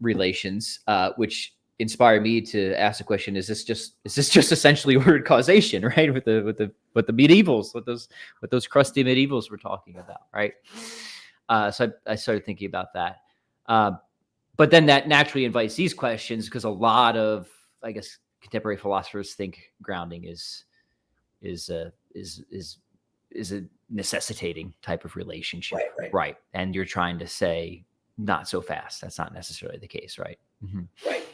relations, which inspire me to ask the question: Is this just essentially ordered causation, right? With the medievals, with those crusty medievals we're talking about, right? So I started thinking about that, but then that naturally invites these questions because a lot of, I guess, contemporary philosophers think grounding is a necessitating type of relationship, right? And you're trying to say not so fast. That's not necessarily the case, right? Mm-hmm.
Right.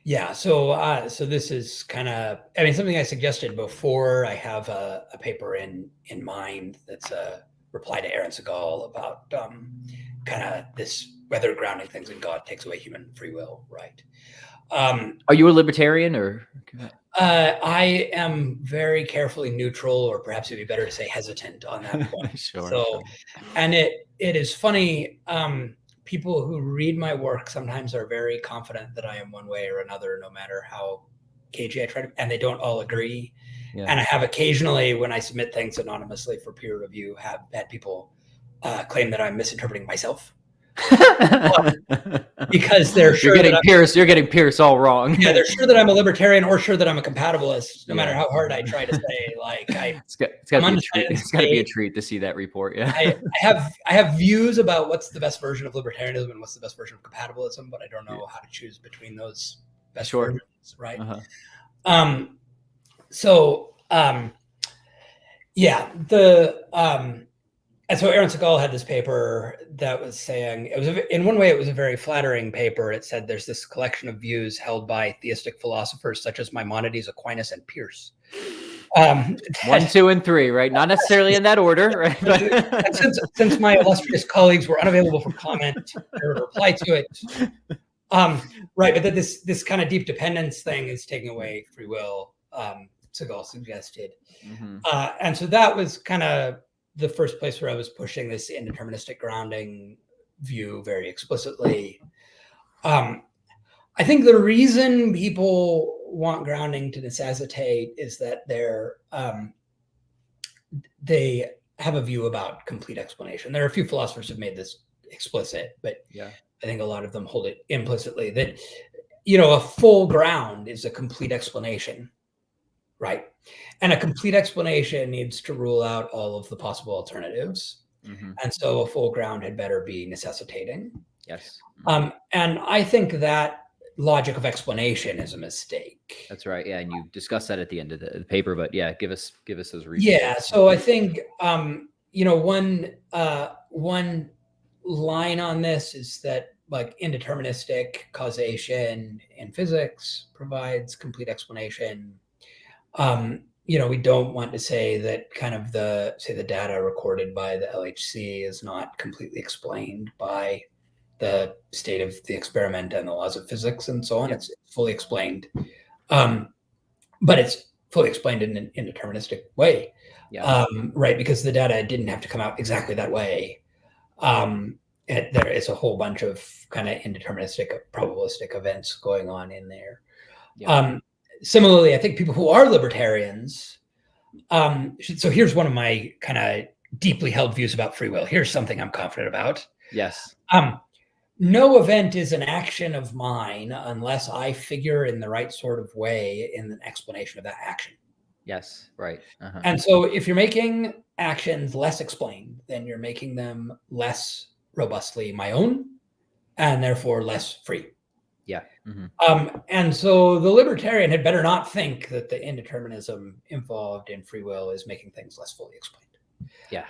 Yeah. So this is kind of, I mean, something I suggested before. I have a paper in mind that's a reply to Aaron Segal about kind of this whether grounding things in God takes away human free will, right?
Are you a libertarian or?
I am very carefully neutral, or perhaps it'd be better to say hesitant on that point.
Sure.
And it is funny. People who read my work sometimes are very confident that I am one way or another, no matter how cagey I try to, and they don't all agree. Yeah. And I have occasionally, when I submit things anonymously for peer review, have had people claim that I'm misinterpreting myself. Because they're sure
you're getting Pearce all wrong.
Yeah, they're sure that I'm a libertarian or sure that I'm a compatibilist, no matter how hard I try to say. Like,
it's got to be a treat to see that report. Yeah,
I have views about what's the best version of libertarianism and what's the best version of compatibilism, but I don't know how to choose between those best versions, right? Uh-huh. And so Aaron Segal had this paper that was saying, in one way, it was a very flattering paper. It said there's this collection of views held by theistic philosophers such as Maimonides, Aquinas, and Pearce.
1, 2, and 3, right? Not necessarily in that order, right?
And since my illustrious colleagues were unavailable for comment or reply to it, right? But that this kind of deep dependence thing is taking away free will. Segal suggested, and so that was kind of the first place where I was pushing this indeterministic grounding view very explicitly. I think the reason people want grounding to necessitate is that they have a view about complete explanation. There are a few philosophers who've made this explicit, but I think a lot of them hold it implicitly that, a full ground is a complete explanation, right? And a complete explanation needs to rule out all of the possible alternatives. Mm-hmm. And so a full ground had better be necessitating.
Yes.
And I think that logic of explanation is a mistake.
That's right. Yeah. And you discussed that at the end of the paper, but yeah, give us those reasons.
Yeah. So I think, one line on this is that like indeterministic causation in physics provides complete explanation. We don't want to say that kind of the data recorded by the LHC is not completely explained by the state of the experiment and the laws of physics and so on.
Yep.
It's fully explained. But it's fully explained in an indeterministic way, right? Because the data didn't have to come out exactly that way. There is a whole bunch of kind of indeterministic, probabilistic events going on in there. Yeah. Similarly, I think people who are libertarians, so here's one of my kind of deeply held views about free will. Here's something I'm confident about.
Yes.
No event is an action of mine unless I figure in the right sort of way in an explanation of that action.
Yes, right.
And so if you're making actions less explained, then you're making them less robustly my own and therefore less free.
Yeah.
And so the libertarian had better not think that the indeterminism involved in free will is making things less fully explained.
Yeah.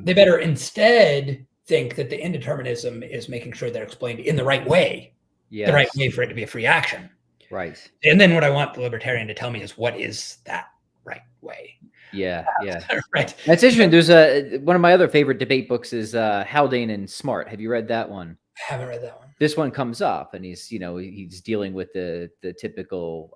They better instead think that the indeterminism is making sure they're explained in the right way, the right way for it to be a free action.
Right.
And then what I want the libertarian to tell me is, what is that right way?
Yeah.
Right.
That's interesting. There's one of my other favorite debate books is Haldane and Smart. Have you read that one?
I haven't read that one.
This one comes up, and he's dealing with the typical,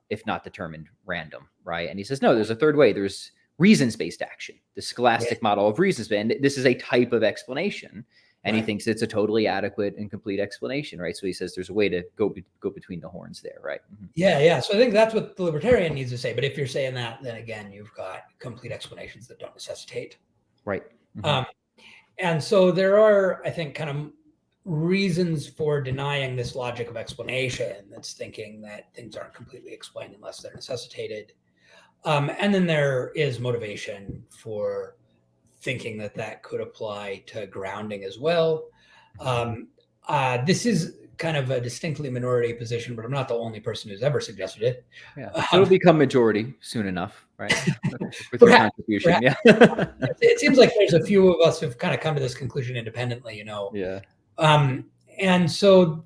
if not determined, random, right? And he says, no, there's a third way. There's reasons-based action, the scholastic model of reasons. And this is a type of explanation, and he thinks it's a totally adequate and complete explanation, right? So he says there's a way to go between the horns there, right?
Yeah. So I think that's what the libertarian needs to say. But if you're saying that, then again, you've got complete explanations that don't necessitate.
Right.
And so there are, I think, kind of reasons for denying this logic of explanation. That's thinking that things aren't completely explained unless they're necessitated. And then there is motivation for thinking that could apply to grounding as well. This is kind of a distinctly minority position, but I'm not the only person who's ever suggested it.
Yeah, it'll become majority soon enough, right? With your contribution, yeah.
It seems like there's a few of us who've kind of come to this conclusion independently,
Yeah.
And so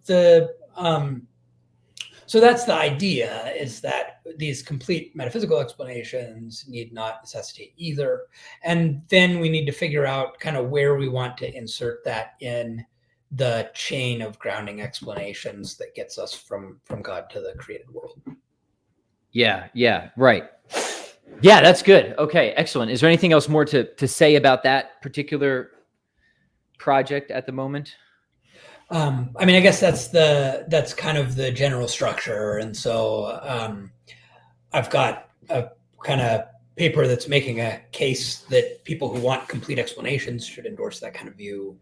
so that's the idea, is that these complete metaphysical explanations need not necessitate either. And then we need to figure out kind of where we want to insert that in the chain of grounding explanations that gets us from God to the created world.
Yeah, right. Yeah, that's good. Okay, excellent. Is there anything else more to say about that particular project at the moment?
I mean, I guess that's kind of the general structure. And so I've got a kind of paper that's making a case that people who want complete explanations should endorse that kind of view,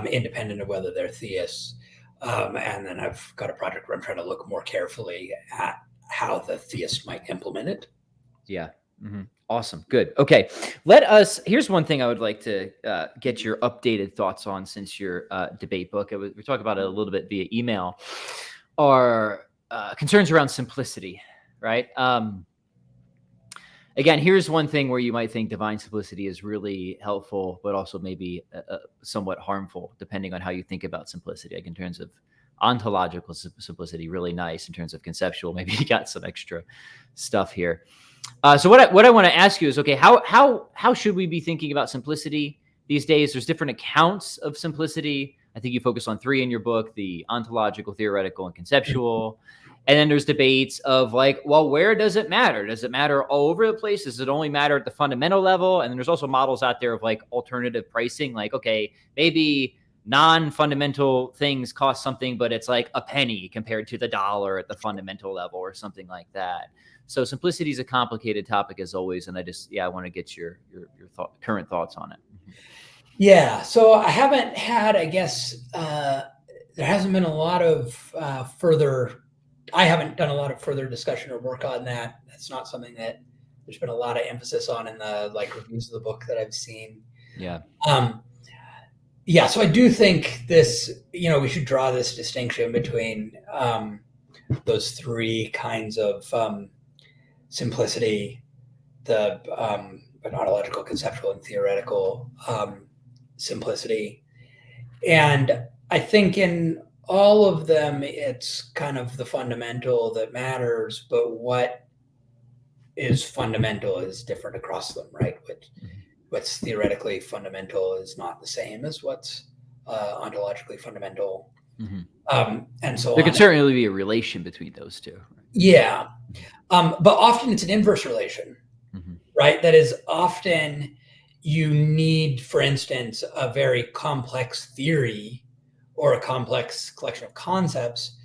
independent of whether they're theists. And then I've got a project where I'm trying to look more carefully at how the theist might implement it.
Yeah. Awesome. Good. Okay. Here's one thing I would like to get your updated thoughts on, since your debate book, we talked about it a little bit via email, are concerns around simplicity, right? Again, here's one thing where you might think divine simplicity is really helpful, but also maybe somewhat harmful, depending on how you think about simplicity. Like in terms of ontological simplicity, really nice. In terms of conceptual, maybe you got some extra stuff here. So what I want to ask you is, okay, how should we be thinking about simplicity these days? There's different accounts of simplicity. I think you focus on 3 in your book: the ontological, theoretical, and conceptual. And then there's debates of like, well, where does it matter? Does it matter all over the place? Does it only matter at the fundamental level? And then there's also models out there of like alternative pricing. Like, okay, maybe non-fundamental things cost something, but it's like a penny compared to the dollar at the fundamental level or something like that. So simplicity is a complicated topic, as always. And I want to get your current thoughts on it.
Yeah. So I haven't had, I guess, there hasn't been a lot of I haven't done a lot of further discussion or work on that. That's not something that there's been a lot of emphasis on in the reviews of the book that I've seen.
Yeah.
So I do think this, we should draw this distinction between those 3 kinds of simplicity, the ontological, conceptual, and theoretical simplicity. And I think in all of them, it's kind of the fundamental that matters, but what is fundamental is different across them, right? What's theoretically fundamental is not the same as what's ontologically fundamental, and so
There
on.
could certainly be a relation between those two.
Yeah, but often it's an inverse relation, right? That is, often you need, for instance, a very complex theory or a complex collection of concepts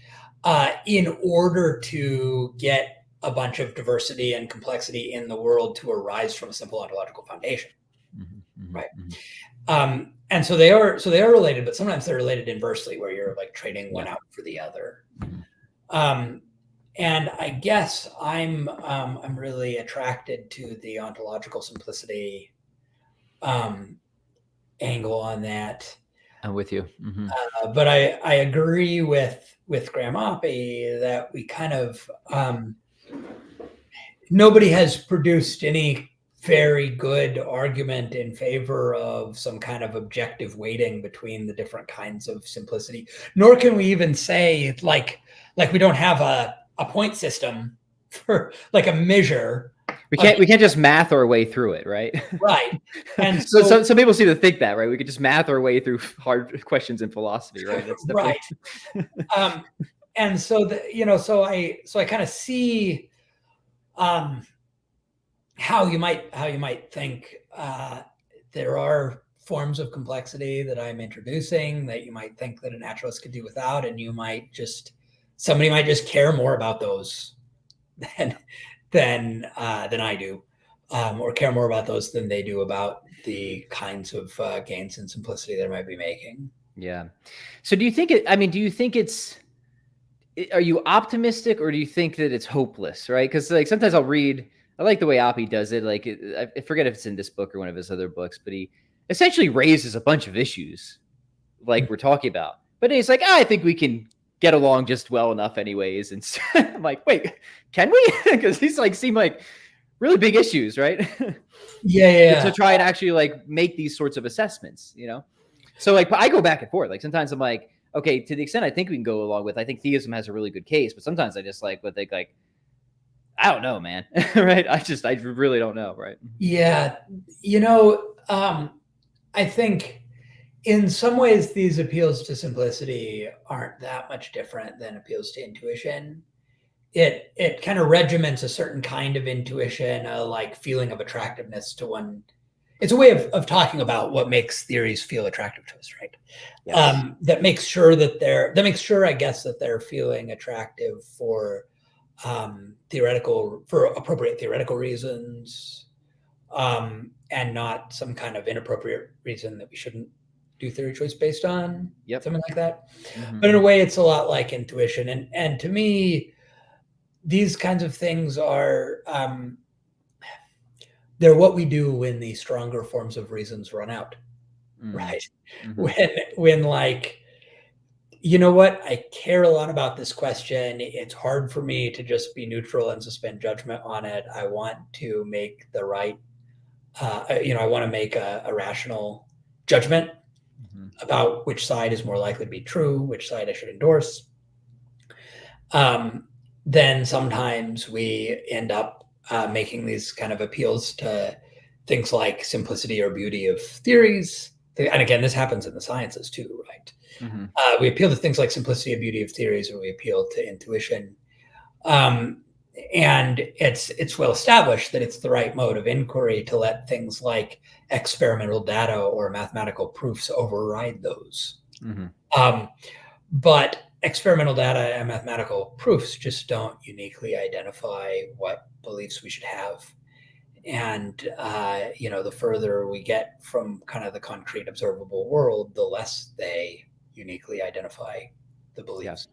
in order to get a bunch of diversity and complexity in the world to arise from a simple ontological foundation, right? And so they are related, but sometimes they're related inversely, where you're like trading one out for the other. And I guess I'm really attracted to the ontological simplicity angle on that.
I'm with you.
But I agree with Graham Oppy that we kind of nobody has produced any very good argument in favor of some kind of objective weighting between the different kinds of simplicity. Nor can we even say like we don't have a point system for like a measure.
We can't just math our way through it, right?
Right. And
so some people seem to think that, right? We could just math our way through hard questions in philosophy, right? That's
right. And so so I kind of see how you might think there are forms of complexity that I'm introducing that you might think that a naturalist could do without, and somebody might just care more about those than I do, or care more about those than they do about the kinds of gains in simplicity they might be making.
Yeah. So do you think are you optimistic, or do you think that it's hopeless, right? Because like sometimes I like the way Oppy does it. Like I forget if it's in this book or one of his other books, but he essentially raises a bunch of issues like we're talking about. But he's like, I think we can get along just well enough anyways. And I'm like, wait, can we? Because these like seem like really big issues, right?
Yeah.
To try and actually like make these sorts of assessments, So like I go back and forth. Like sometimes I'm like, okay, to the extent I think we can go along with, I think theism has a really good case, but sometimes I just like would think like, I don't know, man. Right? I really don't know, right?
Yeah. I think in some ways these appeals to simplicity aren't that much different than appeals to intuition. It kind of regiments a certain kind of intuition, a like feeling of attractiveness to one. It's a way of talking about what makes theories feel attractive to us, right? Yes. That makes sure, I guess, that they're feeling attractive for appropriate theoretical reasons, and not some kind of inappropriate reason that we shouldn't do theory choice based on. Something like that. But in a way, it's a lot like intuition, and to me, these kinds of things are they're what we do when the stronger forms of reasons run out, right? When like, you know what, I care a lot about this question. It's hard for me to just be neutral and suspend judgment on it. I want to make the right, I want to make a rational judgment about which side is more likely to be true, which side I should endorse. Then sometimes we end up making these kind of appeals to things like simplicity or beauty of theories. And again, this happens in the sciences too, right? We appeal to things like simplicity and beauty of theories, or we appeal to intuition. And it's well established that it's the right mode of inquiry to let things like experimental data or mathematical proofs override those. But experimental data and mathematical proofs just don't uniquely identify what beliefs we should have. And, the further we get from kind of the concrete observable world, the less they uniquely identify the beliefs.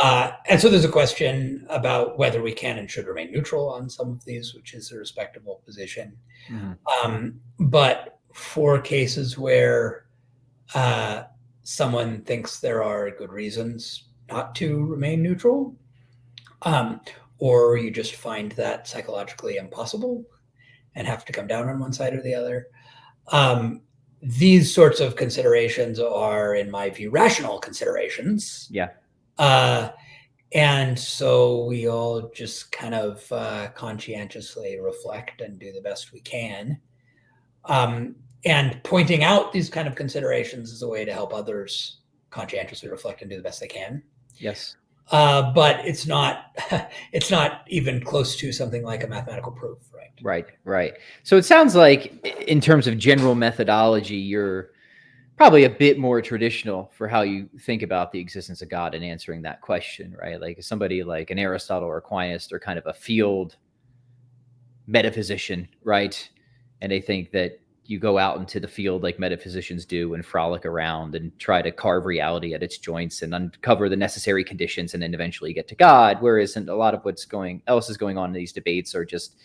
And so there's a question about whether we can and should remain neutral on some of these, which is a respectable position. But for cases where someone thinks there are good reasons not to remain neutral, or you just find that psychologically impossible and have to come down on one side or the other, these sorts of considerations are, in my view, rational considerations.
Yeah.
And so we all just kind of conscientiously reflect and do the best we can. And pointing out these kind of considerations is a way to help others conscientiously reflect and do the best they can.
Yes.
But it's not even close to something like a mathematical proof, right?
Right. So it sounds like in terms of general methodology, you're probably a bit more traditional for how you think about the existence of God and answering that question, right? Like somebody like an Aristotle or Aquinas, they're kind of a field metaphysician, right? And they think that you go out into the field like metaphysicians do and frolic around and try to carve reality at its joints and uncover the necessary conditions and then eventually get to God. Whereas a lot of what's else is going on in these debates are just,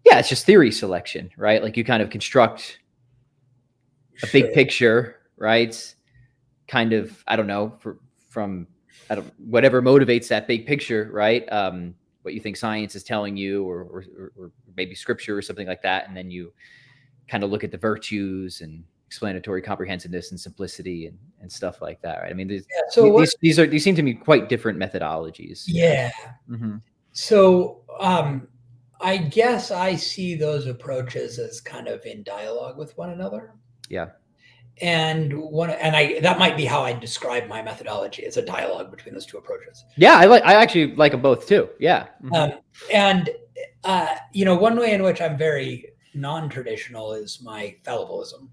it's just theory selection, right? Like you kind of construct a big picture, right? Kind of, I don't know, from whatever motivates that big picture, right? What you think science is telling you, or maybe scripture or something like that, and then you kind of look at the virtues and explanatory comprehensiveness and simplicity and stuff like that, right? I mean, these seem to me quite different methodologies.
Yeah.
Mm-hmm.
So I guess I see those approaches as kind of in dialogue with one another.
Yeah.
And that might be how I describe my methodology, as a dialogue between those two approaches.
Yeah, I actually like them both too. Yeah. Mm-hmm.
And one way in which I'm very non-traditional is my fallibilism,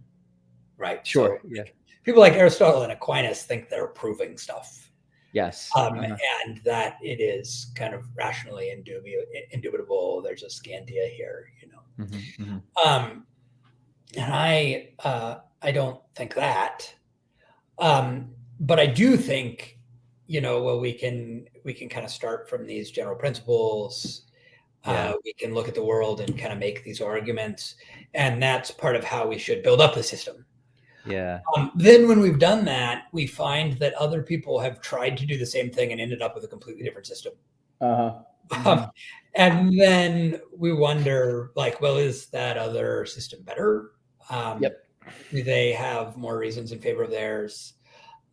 right?
Sure.
So,
yeah.
People like Aristotle and Aquinas think they're proving stuff.
Yes.
And that it is kind of rationally indubitable. There's a scantia here,
Mm-hmm. Mm-hmm.
And I don't think that. But I do think, we can kind of start from these general principles. We can look at the world and kind of make these arguments, and that's part of how we should build up the system.
Yeah.
Then when we've done that, we find that other people have tried to do the same thing and ended up with a completely different system.
Mm-hmm.
And then we wonder, well, is that other system better?
Yep.
Do they have more reasons in favor of theirs?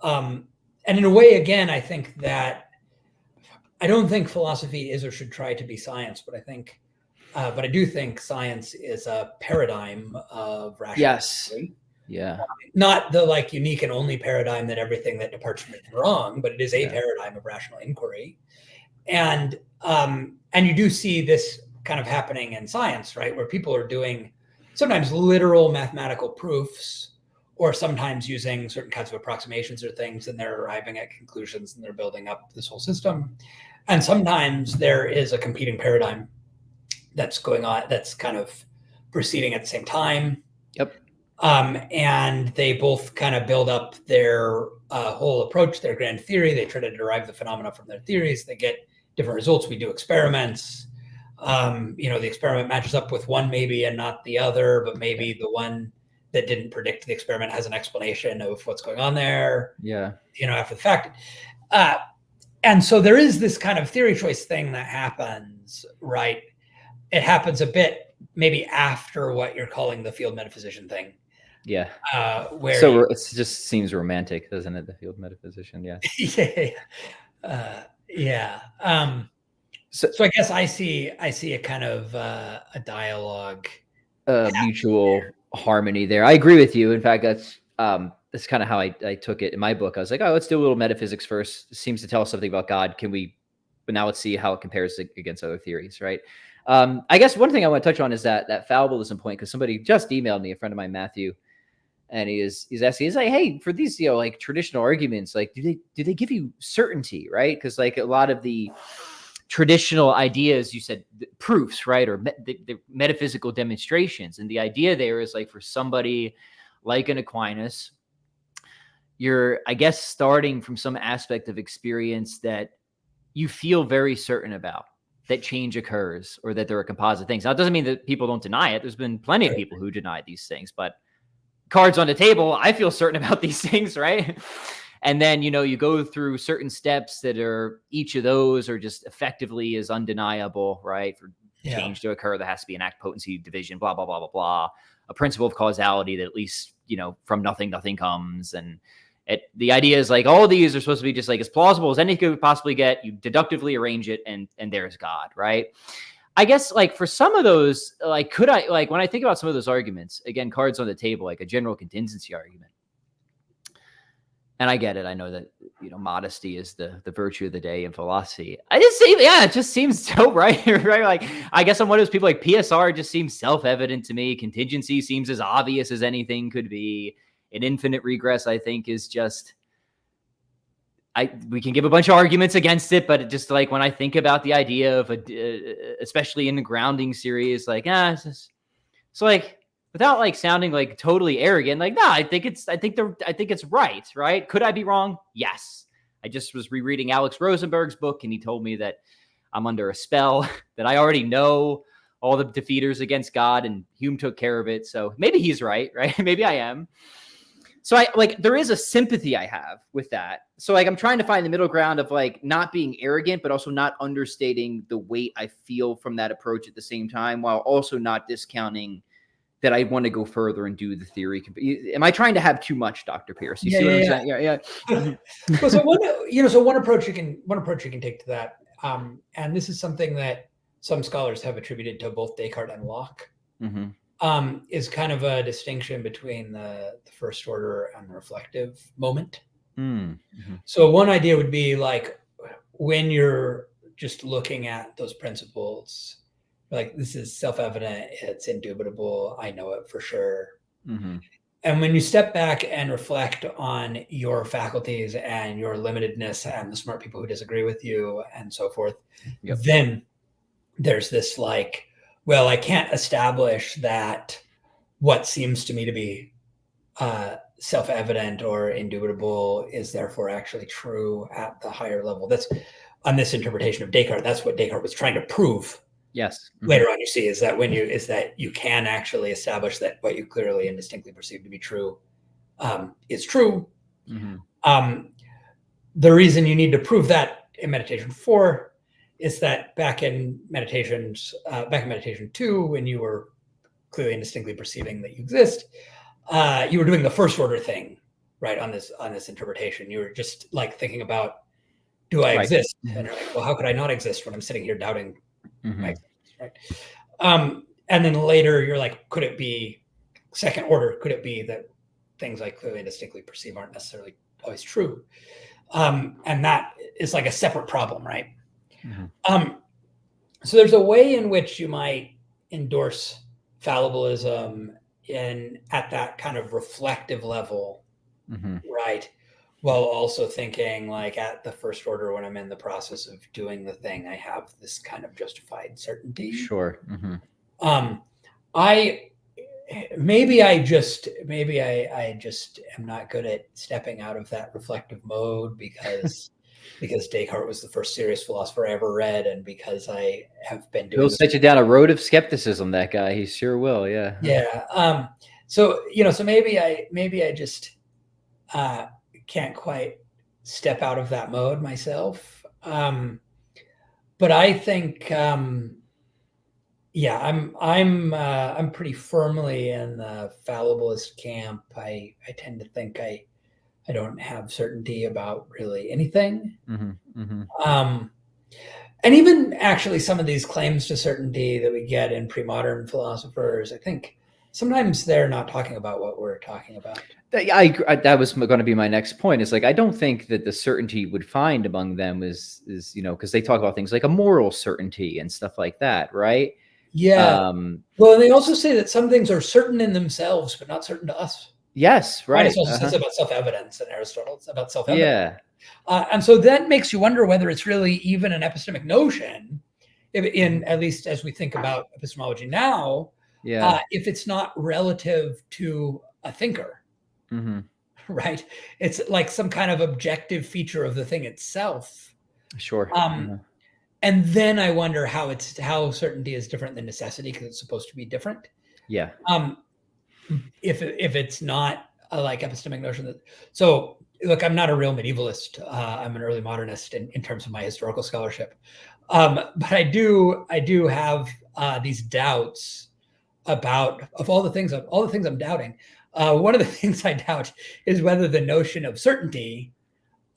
And in a way, again, I think that I don't think philosophy is or should try to be science, but I do think science is a paradigm of rational.
Yes.
Inquiry.
Yeah.
Not the unique and only paradigm that everything that departs from it is wrong, but it is a paradigm of rational inquiry. And you do see this kind of happening in science, right? Where people are doing sometimes literal mathematical proofs, or sometimes using certain kinds of approximations or things, and they're arriving at conclusions and they're building up this whole system. And sometimes there is a competing paradigm that's going on, that's kind of proceeding at the same time.
Yep.
And they both kind of build up their whole approach, their grand theory. They try to derive the phenomena from their theories. They get different results. We do experiments. The experiment matches up with one maybe and not the other, but maybe the one that didn't predict the experiment has an explanation of what's going on there.
Yeah.
After the fact. And so there is this kind of theory choice thing that happens, right? It happens a bit maybe after what you're calling the field metaphysician thing.
Yeah.
Where
it just seems romantic, doesn't it? The field metaphysician. Yeah.
Yeah. So I guess I see a kind of a dialogue,
mutual harmony there. I agree with you. In fact, that's kind of how I took it in my book. I was like, let's do a little metaphysics first. It seems to tell us something about God. But now let's see how it compares against other theories, right? I guess one thing I want to touch on is that fallibilism point, because somebody just emailed me, a friend of mine, Matthew, and he's asking, he's like, hey, for these traditional arguments, do they give you certainty, right? Because a lot of the traditional ideas, you said proofs, right, or the metaphysical demonstrations, and the idea there is for somebody like an Aquinas, you're, I guess, starting from some aspect of experience that you feel very certain about, that change occurs, or that there are composite things. Now, it doesn't mean that people don't deny it. There's been plenty of people who deny these things, but cards on the table, I feel certain about these things, right? And then, you go through certain steps that are, each of those are just effectively as undeniable, right? For change to occur, there has to be an act potency division, blah, blah, blah, blah, blah. a principle of causality that at least, from nothing comes. And the idea is like all these are supposed to be just like as plausible as anything could possibly get. You deductively arrange it, and there's God, right? I guess like for some of those, like when I think about some of those arguments, again, cards on the table, like a general contingency argument. And I get it. I know that, modesty is the virtue of the day in philosophy. It just seems so right. Right. Like, I guess I'm one of those people like PSR just seems self-evident to me. Contingency seems as obvious as anything could be. An infinite regress, I think, is just, we can give a bunch of arguments against it, but it just like when I think about the idea of especially in the grounding series, like, it's like, without like sounding like totally arrogant, like, no, I think it's right. Could I be wrong? Yes. I just was rereading Alex Rosenberg's book, and he told me that I'm under a spell, that I already know all the defeaters against God, and Hume took care of it. So maybe he's right? Maybe I am. So there is a sympathy I have with that. So like, I'm trying to find the middle ground of like not being arrogant, but also not understating the weight I feel from that approach at the same time, while also not discounting that I want to go further and do the theory. Am I trying to have too much, Dr. Pearce? You see what I'm saying? Yeah.
Well, so one approach you can take to that, and this is something that some scholars have attributed to both Descartes and Locke, is kind of a distinction between the first order and the reflective moment. So one idea would be like when you're just looking at those principles, like, this is self-evident, it's indubitable, I know it for sure. And when you step back and reflect on your faculties and your limitedness and the smart people who disagree with you and so forth, then there's this like, well, I can't establish that what seems to me to be self-evident or indubitable is therefore actually true at the higher level. That's on this interpretation of Descartes. That's what Descartes was trying to prove.
Yes.
Later on, you see is that you can actually establish that what you clearly and distinctly perceive to be true is true. The reason you need to prove that in meditation 4 is that back in meditation 2, when you were clearly and distinctly perceiving that you exist, you were doing the first order thing, right? On this interpretation, you were just like thinking about, do I exist? And you're like, well, how could I not exist when I'm sitting here doubting my existence, right? And then later you're like, could it be second order? Could it be that things I clearly and distinctly perceive aren't necessarily always true? And that is like a separate problem, right? So there's a way in which you might endorse fallibilism at that kind of reflective level, right? While also thinking like at the first order, when I'm in the process of doing the thing, I have this kind of justified certainty.
Sure.
I just am not good at stepping out of that reflective mode because Descartes was the first serious philosopher I ever read, and because I have been doing.
He'll set you down a road of skepticism. That guy, he sure will. Yeah.
Yeah. So maybe I just can't quite step out of that mode myself. But I think, I'm pretty firmly in the fallibilist camp. I tend to think I don't have certainty about really anything. And even actually some of these claims to certainty that we get in pre-modern philosophers, I think sometimes they're not talking about what we're talking about.
That was going to be my next point. Is like, I don't think that the certainty you would find among them is because they talk about things like a moral certainty and stuff like that, right?
Yeah. Well, they also say that some things are certain in themselves, but not certain to us.
Yes, right.
It also says about self-evidence, and Aristotle, it's about self-evidence.
Yeah.
And so that makes you wonder whether it's really even an epistemic notion, in at least as we think about epistemology now.
Yeah.
If it's not relative to a thinker. Right? It's like some kind of objective feature of the thing itself.
Sure.
And then I wonder how certainty is different than necessity, because it's supposed to be different.
Yeah.
If it's not a like epistemic notion so look, I'm not a real medievalist. I'm an early modernist in terms of my historical scholarship. But I do have these doubts about, of all the things I'm doubting, one of the things I doubt is whether the notion of certainty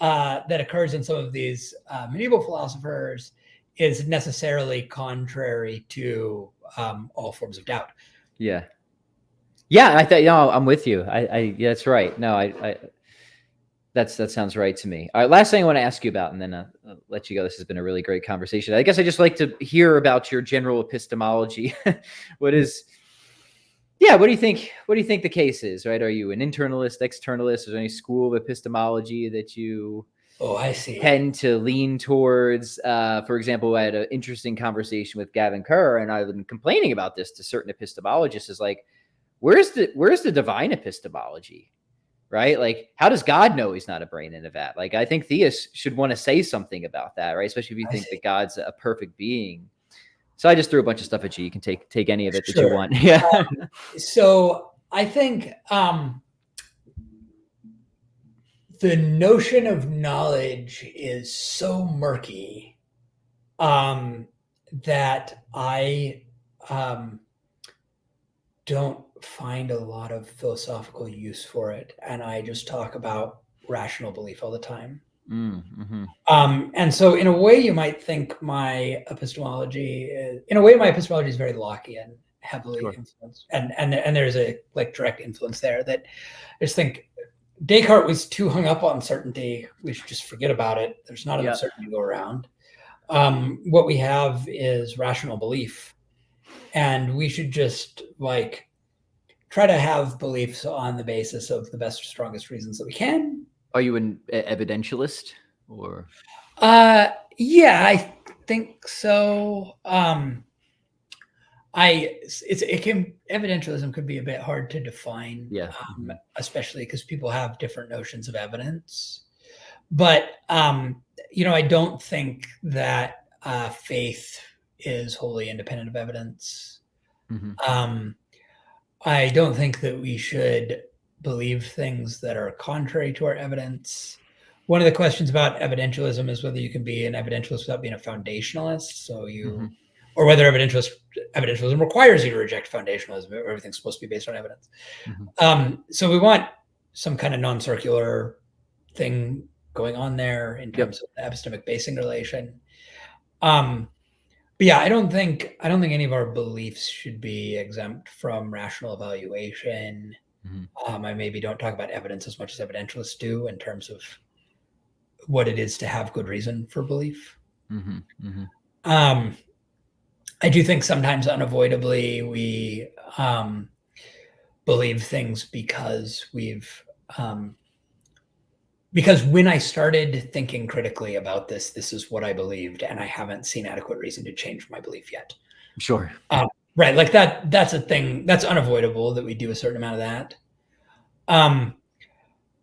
that occurs in some of these medieval philosophers is necessarily contrary to all forms of doubt.
Yeah. Yeah, I thought, I'm with you. Yeah, that's right. No, that sounds right to me. All right, last thing I want to ask you about, and then I'll let you go. This has been a really great conversation. I guess I just like to hear about your general epistemology. What do you think? What do you think the case is? Right? Are you an internalist, externalist? Is there any school of epistemology that you
I see.
tend to lean towards? For example, I had an interesting conversation with Gavin Kerr, and I've been complaining about this to certain epistemologists. Is like, where's the divine epistemology? Right? Like, how does God know he's not a brain in a vat? Like, I think theists should want to say something about that, right? Especially if you think that God's a perfect being. So I just threw a bunch of stuff at you. You can take any of it that you want. Yeah.
So I think the notion of knowledge is so murky that I don't find a lot of philosophical use for it, and I just talk about rational belief all the time.
Mm-hmm.
And so in a way you might think my epistemology is very Lockean, heavily influenced, and there's a like direct influence there that I just think Descartes was too hung up on certainty. We should just forget about it. There's not enough certainty to go around. What we have is rational belief, and we should just like try to have beliefs on the basis of the best, strongest reasons that we can.
Are you an evidentialist or?
Yeah, I think so. Evidentialism could be a bit hard to define.
Yeah.
Especially because people have different notions of evidence. But I don't think that faith is wholly independent of evidence.
Mm-hmm.
I don't think that we should believe things that are contrary to our evidence. One of the questions about evidentialism is whether you can be an evidentialist without being a foundationalist. So or whether evidentialism requires you to reject foundationalism. Everything's supposed to be based on evidence.
Mm-hmm.
So we want some kind of non-circular thing going on there in terms of the epistemic basing relation. But yeah, I don't think any of our beliefs should be exempt from rational evaluation. Mm-hmm. I maybe don't talk about evidence as much as evidentialists do in terms of what it is to have good reason for belief.
Mm-hmm. Mm-hmm.
I do think sometimes unavoidably we believe things because because when I started thinking critically about this is what I believed, and I haven't seen adequate reason to change my belief yet.
Sure.
Right. Like that's a thing that's unavoidable that we do a certain amount of that.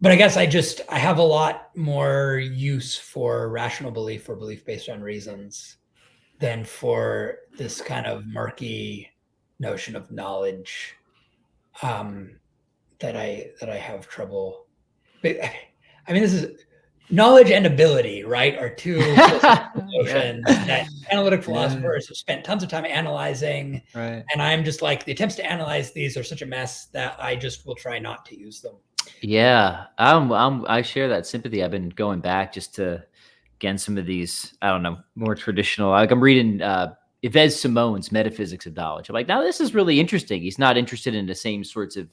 But I guess I have a lot more use for rational belief or belief based on reasons than for this kind of murky notion of knowledge that I have trouble. I mean, this is knowledge and ability, right? Are two notions that analytic philosophers have spent tons of time analyzing.
Right.
And I'm just like, the attempts to analyze these are such a mess that I just will try not to use them.
Yeah, I share that sympathy. I've been going back just to, again, some of these, I don't know, more traditional, like I'm reading Yves Simone's Metaphysics of Knowledge. I'm like, now this is really interesting. He's not interested in the same sorts of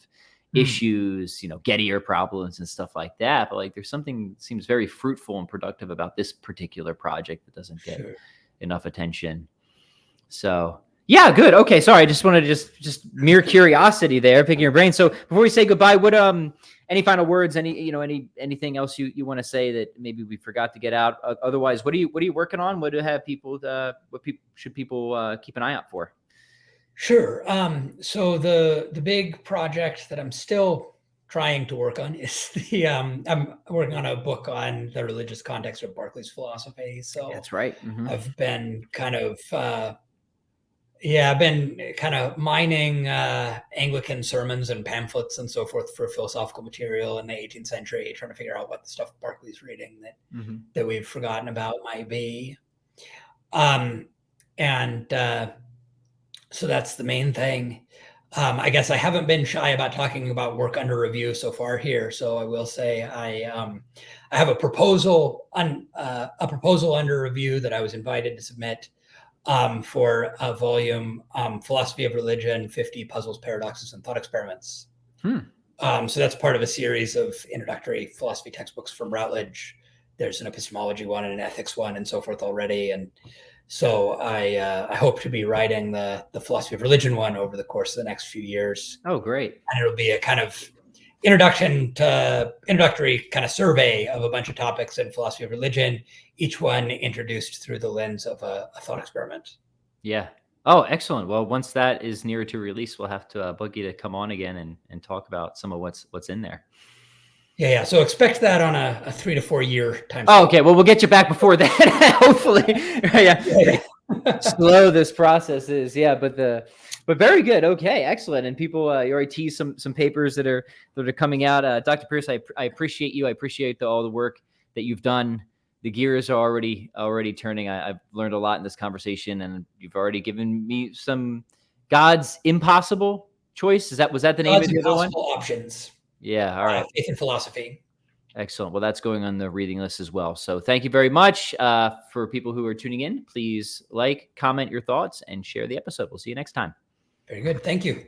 issues, Gettier problems and stuff like that. But like, there's something that seems very fruitful and productive about this particular project that doesn't get enough attention. So yeah, good. Okay, sorry. I just wanted to just mere curiosity there, picking your brain. So before we say goodbye, what any final words? Anything else you want to say that maybe we forgot to get out? Otherwise, what are you working on? What should people keep an eye out for?
Sure. So the big project that I'm still trying to work on is I'm working on a book on the religious context of Berkeley's philosophy. So
that's right. Mm-hmm.
I've been kind of mining Anglican sermons and pamphlets and so forth for philosophical material in the 18th century, trying to figure out what the stuff Berkeley's reading that we've forgotten about might be. So that's the main thing. I guess I haven't been shy about talking about work under review so far here. So I will say I have a proposal under review that I was invited to submit for a volume, Philosophy of Religion, 50 Puzzles, Paradoxes, and Thought Experiments. So that's part of a series of introductory philosophy textbooks from Routledge. There's an epistemology one and an ethics one and so forth already. And so I hope to be writing the philosophy of religion one over the course of the next few years.
Oh, great.
And it'll be a kind of introductory kind of survey of a bunch of topics in philosophy of religion, each one introduced through the lens of a thought experiment.
Yeah. Oh, excellent. Well, once that is nearer to release, we'll have to bug you to come on again and talk about some of what's in there.
Yeah. So expect that on a 3 to 4 year time.
Oh, okay. Well, we'll get you back before that, hopefully. Yeah. Slow this process is. Yeah, but very good. Okay, excellent. And people, you already teased some papers that are coming out. Dr. Pearce, I appreciate you. I appreciate all the work that you've done. The gears are already turning. I've learned a lot in this conversation, and you've already given me some God's impossible choice. Was that the name of the other one?
Options.
Yeah. All right.
Faith and philosophy.
Excellent. Well, that's going on the reading list as well. So thank you very much. For people who are tuning in, please like, comment your thoughts, and share the episode. We'll see you next time.
Very good. Thank you.